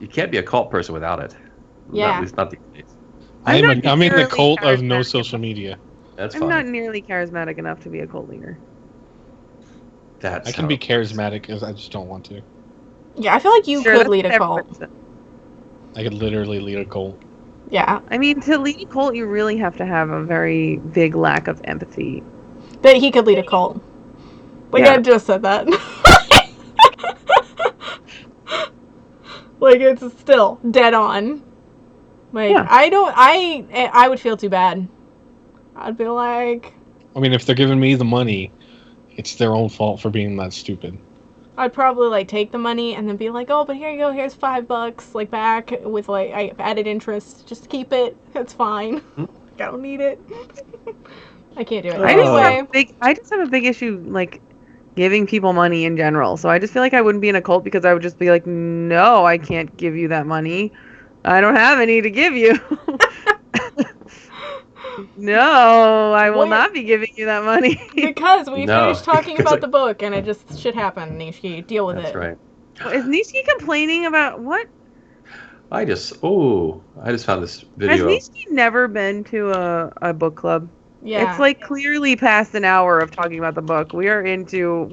You can't be a cult person without it. Yeah. At least not these days. I'm in the cult of no social media. That's fine. I'm not nearly charismatic enough to be a cult leader. I can be charismatic, I just don't want to. Yeah, I feel like you could lead a cult. I could literally lead a cult. Yeah. I mean, to lead a cult, you really have to have a very big lack of empathy. That he could lead a cult. Like, Yeah. I just said that. Like, it's still dead on. Like, Yeah. I would feel too bad. I'd be like... I mean, if they're giving me the money, it's their own fault for being that stupid. I'd probably like take the money and then be like, oh, but here you go, here's $5, like back with like I added interest. Just keep it. It's fine. I don't need it. I can't do it. Anyway, I just have a big issue like giving people money in general. So I just feel like I wouldn't be in a cult because I would just be like, no, I can't give you that money. I don't have any to give you. No, I will not be giving you that money. Because we finished talking about the book and it just shit happened, Nishiki. Deal with it. That's right. Is Nishiki complaining about what? I just found this video. Has Nishiki never been to a book club? Yeah. It's like clearly past an hour of talking about the book. We are into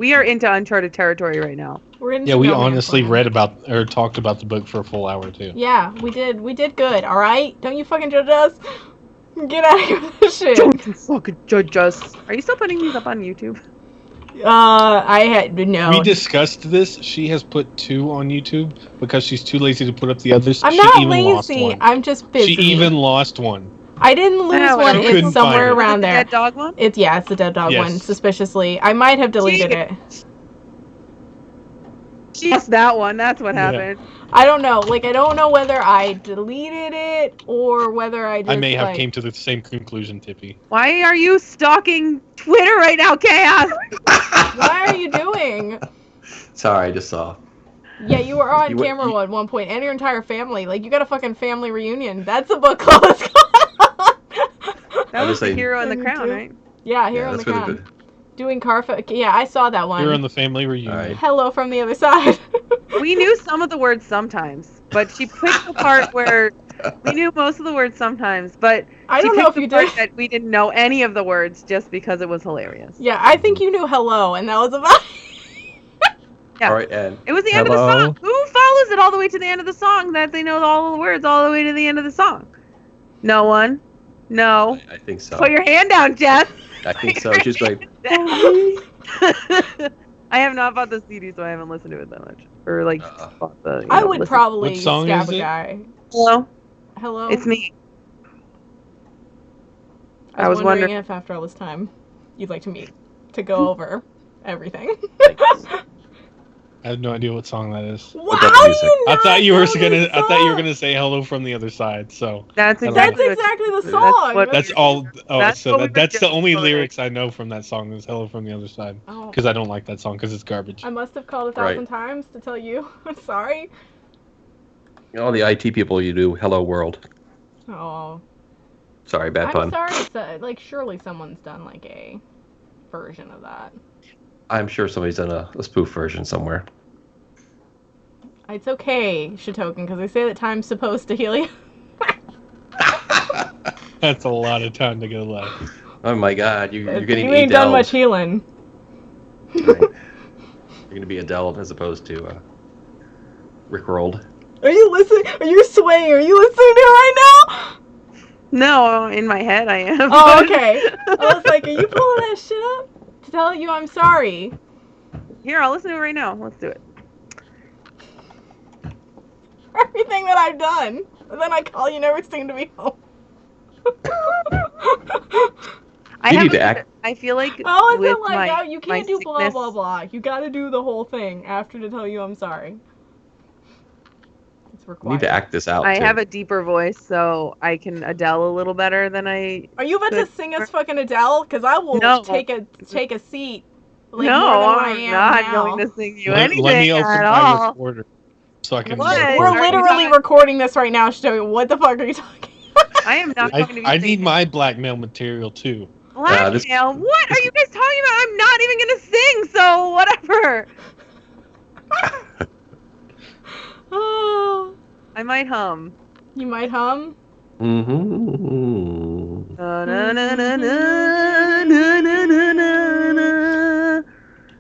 uncharted territory right now. We honestly read about or talked about the book for a full hour too. Yeah, we did. We did good. All right, don't you fucking judge us. Get out of here with this shit. Don't you fucking judge us. Are you still putting these up on YouTube? No. We discussed this. She has put 2 on YouTube because she's too lazy to put up the others. I'm not lazy. I'm just busy. She even lost one. I didn't lose one. It's somewhere around there. Dead dog one? It's the dead dog one. Suspiciously, I might have deleted it. Yes, that one. That's what happened. I don't know. Like, I don't know whether I deleted it or whether I just, I may have came to the same conclusion, Tippy. Why are you stalking Twitter right now, Chaos? What are you doing? Sorry, I just saw. Yeah, you were on camera at one point, and your entire family. Like, you got a fucking family reunion. That's a book club. That was the Hero in the Crown, right? Yeah, Hero in the Crown. Doing yeah, I saw that one. Hero in the family reunion. Right. Hello from the other side. We knew some of the words sometimes, but she picked the part where we knew most of the words sometimes, but I don't know if you did. That we didn't know any of the words just because it was hilarious. Yeah, I think you knew hello, and that was about it. Yeah. All right, and it was the end of the song. Who follows it all the way to the end of the song that they know all the words all the way to the end of the song? No one. No. I think so. Put your hand down, Jess. I think so. She's like. I have not bought the CD, so I haven't listened to it that much. Or like, bought the. I would probably what song stab is a it? guy. Hello. Hello. It's me. I was wondering if after all this time, you'd like to meet to go over everything. I have no idea what song that is. Wow, you I thought you were gonna say hello from the other side. So that's exactly the song. That's all. Oh, that's the only lyrics I know from that song is "Hello from the Other Side" because I don't like that song because it's garbage. I must have called 1,000 times to tell you. I'm sorry. All the IT people, you do "Hello World." Oh. Sorry, bad pun. I'm sorry. Like, surely someone's done like a version of that. I'm sure somebody's done a spoof version somewhere. It's okay, Shitoken, because they say that time's supposed to heal you. That's a lot of time to get left. Oh my God, you're getting You ain't done much healing. Right. You're gonna be Adele as opposed to Rickrolled. Are you listening? Are you swaying? Are you listening to it right now? No, in my head I am. Oh, okay. I was like, are you pulling that shit up? To tell you I'm sorry. Here, I'll listen to it right now. Let's do it. Everything that I've done. And then I call you never seem to be home. I feel like oh, is with it like, my, oh, you can't do blah, blah, blah. You gotta do the whole thing after to tell you I'm sorry. It's required. You need to act this out, I too. have a deeper voice, so I can Adele a little better than I... Are you about to sing us fucking Adele? Because I will take a seat. Like, no, more than I'm not going to sing you anything let me open at my all. recorder so I can... We're literally recording this right now, Shitomi. What the fuck are you talking about? I am not going to be I need my blackmail material, too. Blackmail? What are you guys talking about? I'm not even going to sing, so whatever. Oh. I might hum. You might hum? Mm-hmm.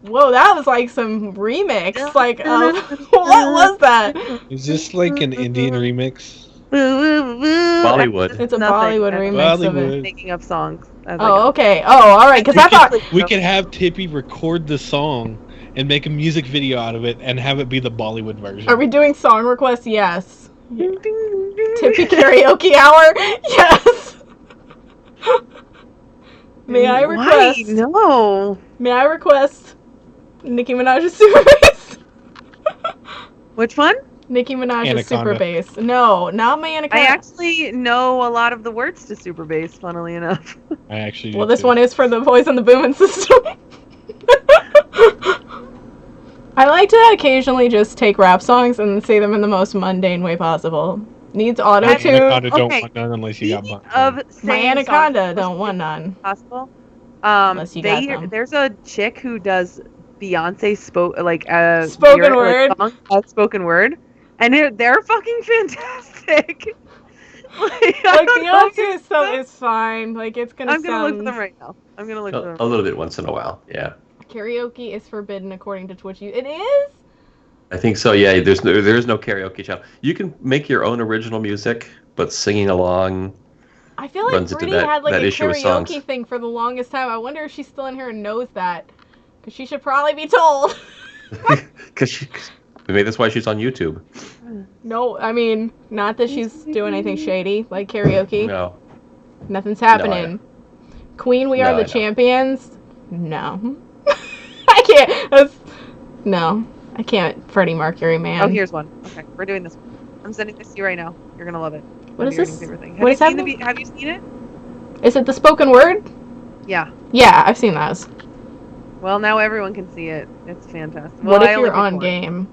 Whoa, that was like some remix. Like, what was that? Is this like an Indian remix? Bollywood. It's a Bollywood remix of it. Making up songs. Oh, okay. Oh, all right. Because I thought we could have Tippy record the song and make a music video out of it and have it be the Bollywood version. Are we doing song requests? Yes. Tippy karaoke hour? Yes. May I request? Why? No. May I request Nicki Minaj's Super Bass? Which one? Nicki Minaj's Anaconda. Super Bass. No, not my Anaconda. I actually know a lot of the words to Super Bass, funnily enough. I actually. Well, do this too. one is for the Boys in the Booming System. I like to occasionally just take rap songs and say them in the most mundane way possible. Needs auto My tune. Anaconda don't Okay. want none unless you got Speaking mine. of My saying Anaconda songs don't want none. possible. Unless you got them. There's a chick who does Beyonce spoken word. song as spoken word, and they're fucking fantastic. like Like Beyonce Beyonce's stuff is fine. Like it's gonna. I'm gonna look for them right now. I'm gonna look for them. A little bit once in a while, yeah. Karaoke is forbidden according to Twitch. It is. I think so. Yeah, there's no karaoke channel. You can make your own original music, but singing along. I feel like Runs into Brittany had like that a issue with songs. karaoke thing for the longest time. I wonder if she's still in here and knows that, because she should probably be told. Maybe that's why she's on YouTube. No, I mean, not that she's doing anything shady like karaoke. No. Nothing's happening. Queen, we are the champions. No, I can't. No, I can't. Freddie Mercury, man. Oh, here's one. Okay, we're doing this one. I'm sending this to you right now. You're gonna love it. What is this? What is happening? Have you seen it? Is it the spoken word? Yeah. Yeah, I've seen those. Well, now everyone can see it. It's fantastic. What Well, if you're on game?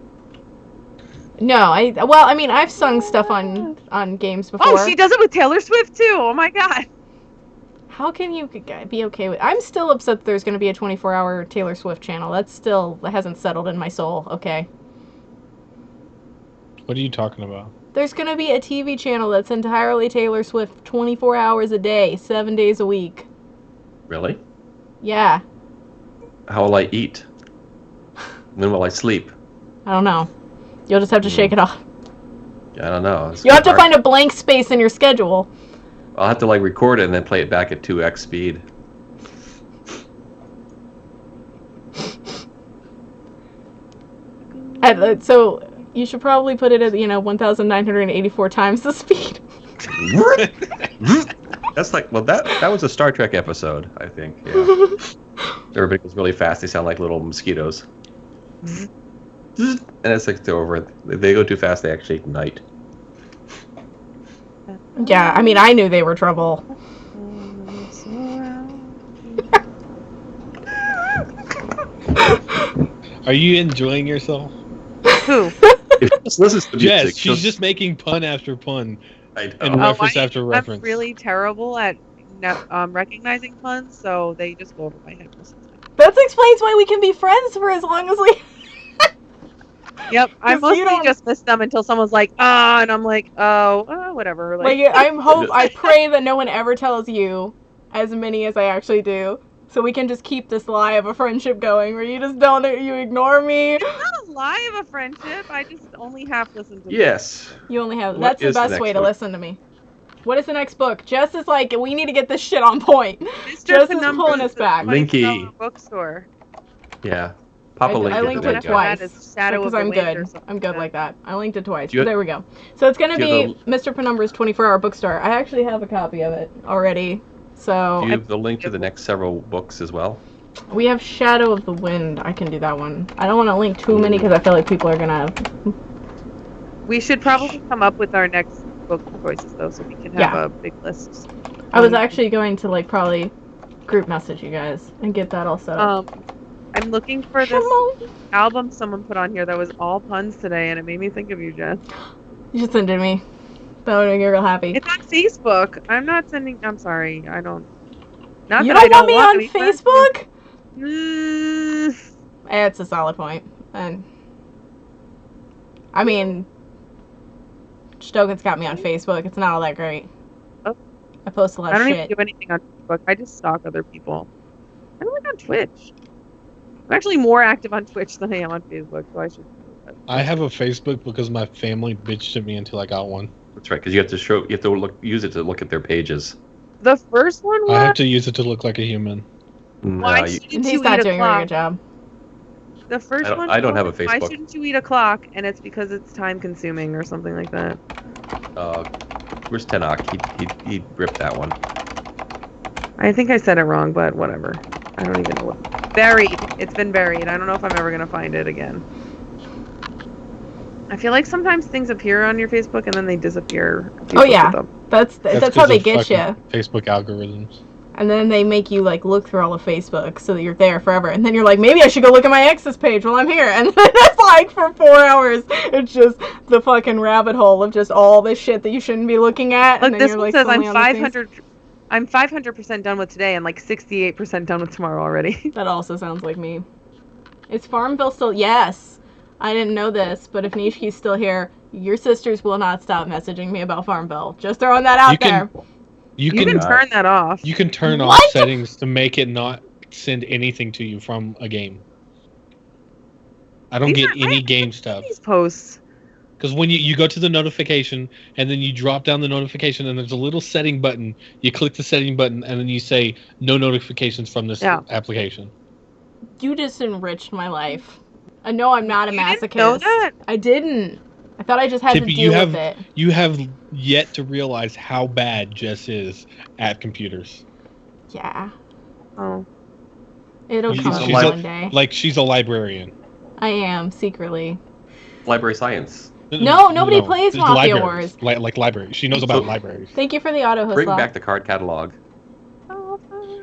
No, I've sung stuff on games before. Oh, she does it with Taylor Swift too. Oh my god. How can you be okay with? I'm still upset that there's going to be a 24-hour Taylor Swift channel. That hasn't settled in my soul. Okay. What are you talking about? There's going to be a TV channel that's entirely Taylor Swift, 24 hours a day, 7 days a week. Really? Yeah. How will I eat? When will I sleep? I don't know. You'll just have to shake it off. I don't know. You'll have to find a blank space in your schedule. I'll have to record it and then play it back at 2x speed. So you should probably put it at 1,984 times the speed. That's that was a Star Trek episode, I think. Yeah. Everybody goes really fast. They sound like little mosquitoes. And it's they're over. If they go too fast, they actually ignite. Yeah, I knew they were trouble. Are you enjoying yourself? Who? If she just listens to music, Yes, she's just making pun after pun I know. and reference after reference. I'm really terrible at recognizing puns, so they just go over my head most of the time. That explains why we can be friends for as long as we... Yep, I 'Cause you mostly don't- just miss them until someone's like, and I'm like, whatever. I pray that no one ever tells you as many as I actually do, so we can just keep this lie of a friendship going, where you just you ignore me. It's not a lie of a friendship. I just only half listen to Yes. You only have... What That's the is the best next way to book? listen to me. What is the next book? Jess is like, we need to get this shit on point. Mr. Jess is Penumbra's pulling us back. Linky. Bookstore. Yeah. Papa linked I it. linked There it you go. twice. That is Shadow Because of the I'm Wind or good. something I'm good like like that. I linked it twice. Do you- There we go. So it's going to do you be Mr. Penumbra's 24-hour bookstore. I actually have a copy of it already. So Do you have the link to the next several books as well? we have Shadow of the Wind. I can do that one. I don't want to link too many because I feel like people are going to... We should probably come up with our next book choices, though, so we can have a big list. I was actually going to probably group message you guys and get that all set up. I'm looking for this album someone put on here that was all puns today, and it made me think of you, Jess. You should send it to me. That would make me real happy. It's on Facebook. I'm sorry. I don't. Not You that I don't want me on any friends. Facebook? Mm, It's a solid point. And Stogan's got me on Facebook. It's not all that great. Oh. I post a lot I of don't shit. even do anything on Facebook. I just stalk other people. I don't like on Twitch. I'm actually more active on Twitch than I am on Facebook, so I should. I have a Facebook because my family bitched at me until I got one. That's right, because you have to use it to look at their pages. The first one was. I have to use it to look like a human. Why No, shouldn't He's you not eat a doing a very clock? good job. The first one. I don't have a was, Why Facebook. shouldn't you eat a clock? And it's because it's time consuming or something like that. Where's Tenok? He ripped that one. I think I said it wrong, but whatever. I don't even know what. Buried. It's been buried. I don't know if I'm ever gonna find it again. I feel like sometimes things appear on your Facebook and then they disappear. Oh yeah, that's how they get you. Facebook algorithms. And then they make you like look through all of Facebook so that you're there forever. And then you're like, maybe I should go look at my ex's page while I'm here. And then it's like for 4 hours, it's just the fucking rabbit hole of just all this shit that you shouldn't be looking at. Look, and then this you're, one like, says I'm 500% done with today and like 68% done with tomorrow already. That also sounds like me. Is Farmville still? Yes. I didn't know this, but if Nishki's still here, your sisters will not stop messaging me about Farmville. Just throwing that out there. You can turn that off. You can turn off settings to make it not send anything to you from a game. I don't get any game stuff. These posts. Because when you go to the notification, and then you drop down the notification, and there's a little setting button. You click the setting button, and then you say, no notifications from this application. You just enriched my life. No, I'm not a masochist. Didn't know that? I didn't. I thought I just had to deal with it. You have yet to realize how bad Jess is at computers. Yeah. Oh. It'll come one day. Like, she's a librarian. I am, secretly. Library science. No, nobody plays Mafia Wars. Like library. She knows about libraries. Thank you for the auto host. Bring back the card catalog.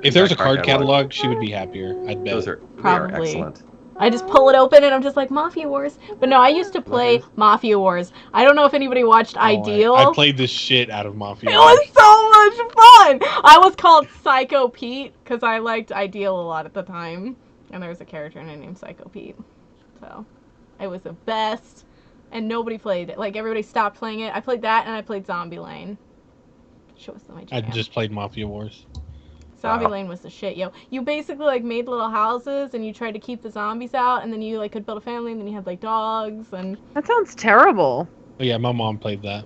If there was a card catalog, she would be happier, I'd bet. They are excellent. I just pull it open and I'm just like, Mafia Wars. But no, I used to play Mafia Wars. I don't know if anybody watched Ideal. I played the shit out of Mafia Wars. It was so much fun! I was called Psycho Pete because I liked Ideal a lot at the time. And there was a character in it named Psycho Pete. So, it was the best. And nobody played it. Like, everybody stopped playing it. I played that and I played Zombie Lane. Shit was my jam. I just played Mafia Wars. Zombie Lane was the shit, yo. You basically, like, made little houses, and you tried to keep the zombies out, and then you, like, could build a family, and then you had, like, dogs, and... That sounds terrible. Oh, yeah, my mom played that.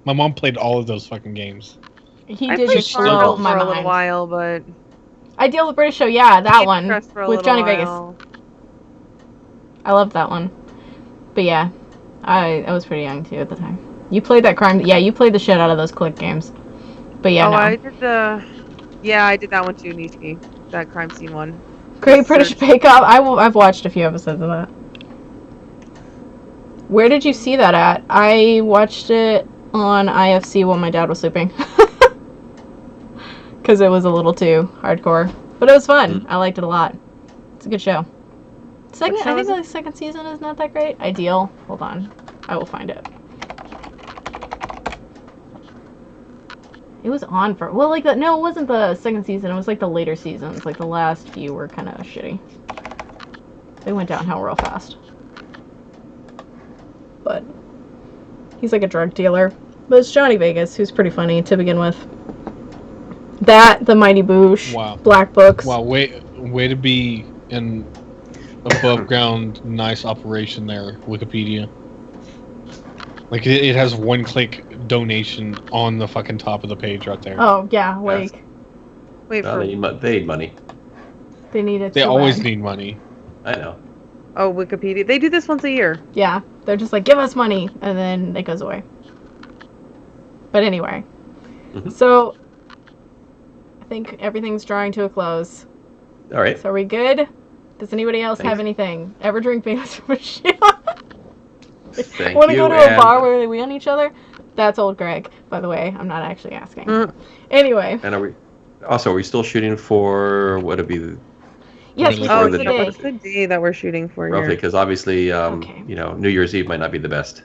My mom played all of those fucking games. He did just blow my mind. For a little while, but... Ideal with British Show, yeah, that one. With Johnny Vegas. I loved that one. But, yeah. I was pretty young, too, at the time. You played that crime... Yeah, you played the shit out of those Click games. But, yeah, no. I did the... Yeah, I did that one too, Nishiki. That crime scene one. Great British Bake Off. I've watched a few episodes of that. Where did you see that at? I watched it on IFC while my dad was sleeping. Because it was a little too hardcore. But it was fun. I liked it a lot. It's a good show. I think the second season is not that great. Ideal. Hold on. I will find it. It was on for... Well, like, no, it wasn't the second season. It was, like, the later seasons. Like, the last few were kind of shitty. They went downhill real fast. But he's, like, a drug dealer. But it's Johnny Vegas, who's pretty funny to begin with. That, The Mighty Boosh, wow. Black Books. Wow, way to be an above-ground nice operation there, Wikipedia. Like, it has one-click donation on the fucking top of the page right there. Oh, yeah, like... Yes. Wait for... They need money. They need it. They always need money. I know. Oh, Wikipedia. They do this once a year. Yeah. They're just like, give us money, and then it goes away. But anyway. So, I think everything's drawing to a close. All right. So are we good? Does anybody else have anything? Ever drink Venus Machine? Want to go to a bar where they wee on each other? That's old Greg, by the way. I'm not actually asking. Anyway. And are we still shooting for what would be the... Yes, what's the day that we're shooting for here? Roughly, because obviously, New Year's Eve might not be the best.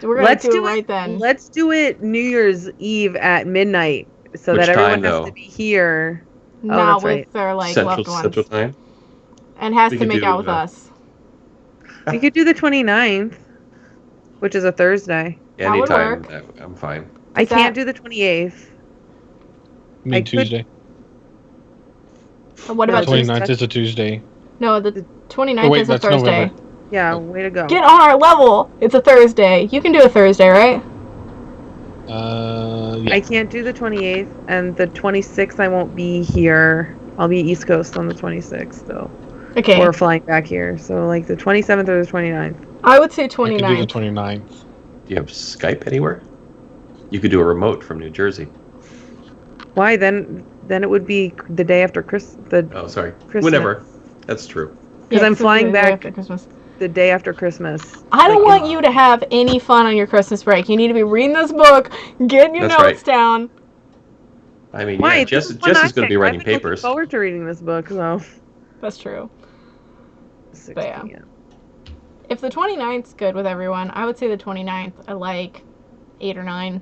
So we're going to do it right then. Let's do it New Year's Eve at midnight, so that everyone has to be here. Not with their loved ones. Central time? And has to make out with us. We could do the 29th, which is a Thursday. Anytime. I'm fine. I can't do the 28th. I mean Tuesday. What about the 29th is a Tuesday. No, the 29th is a Thursday. November. Yeah, way to go. Get on our level! It's a Thursday. You can do a Thursday, right? Yeah. I can't do the 28th, and the 26th I won't be here. I'll be East Coast on the 26th, though. Okay. Or flying back here. So, like, the 27th or the 29th. I would say 29th. I could do the 29th. Do you have Skype anywhere? You could do a remote from New Jersey. Why? Then it would be the day after Christmas. Whenever. That's true. Because I'm flying back. After Christmas. the day after Christmas. I don't want you to have any fun on your Christmas break. You need to be reading this book, getting your notes down. I mean, yeah, Jess is going to be writing papers. I'm looking forward to reading this book, so. That's true. 6 yeah. p.m. If the 29th's good with everyone, I would say the 29th. I like 8 or 9.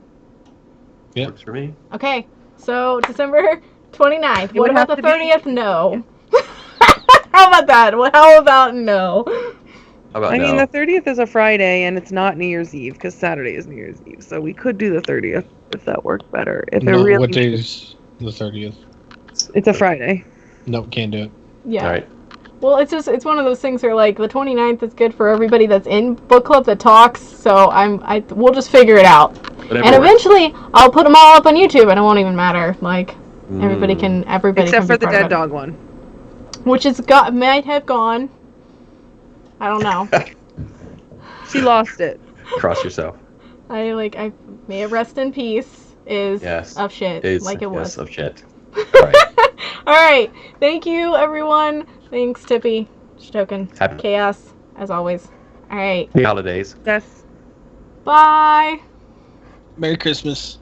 Yeah. Works for me. Okay, so December 29th. What about the 30th? No. How about that? How about no? I mean, the 30th is a Friday, and it's not New Year's Eve, because Saturday is New Year's Eve, so we could do the 30th, if that worked better. What day is the 30th? It's a Friday. Nope, can't do it. Yeah. All right. Well, it's one of those things where, like, the 29th is good for everybody that's in book club that talks, so we'll just figure it out. Whatever and eventually, I'll put them all up on YouTube, and it won't even matter. Like, everybody can Except for the dead dog one. Which might have gone. I don't know. She lost it. Cross yourself. I may it rest in peace is of shit. It was. Yes, of shit. All right. All right. Thank you, everyone. Thanks, Tippy. Stoken. Happy Chaos, as always. All right. Happy holidays. Yes. Bye. Merry Christmas.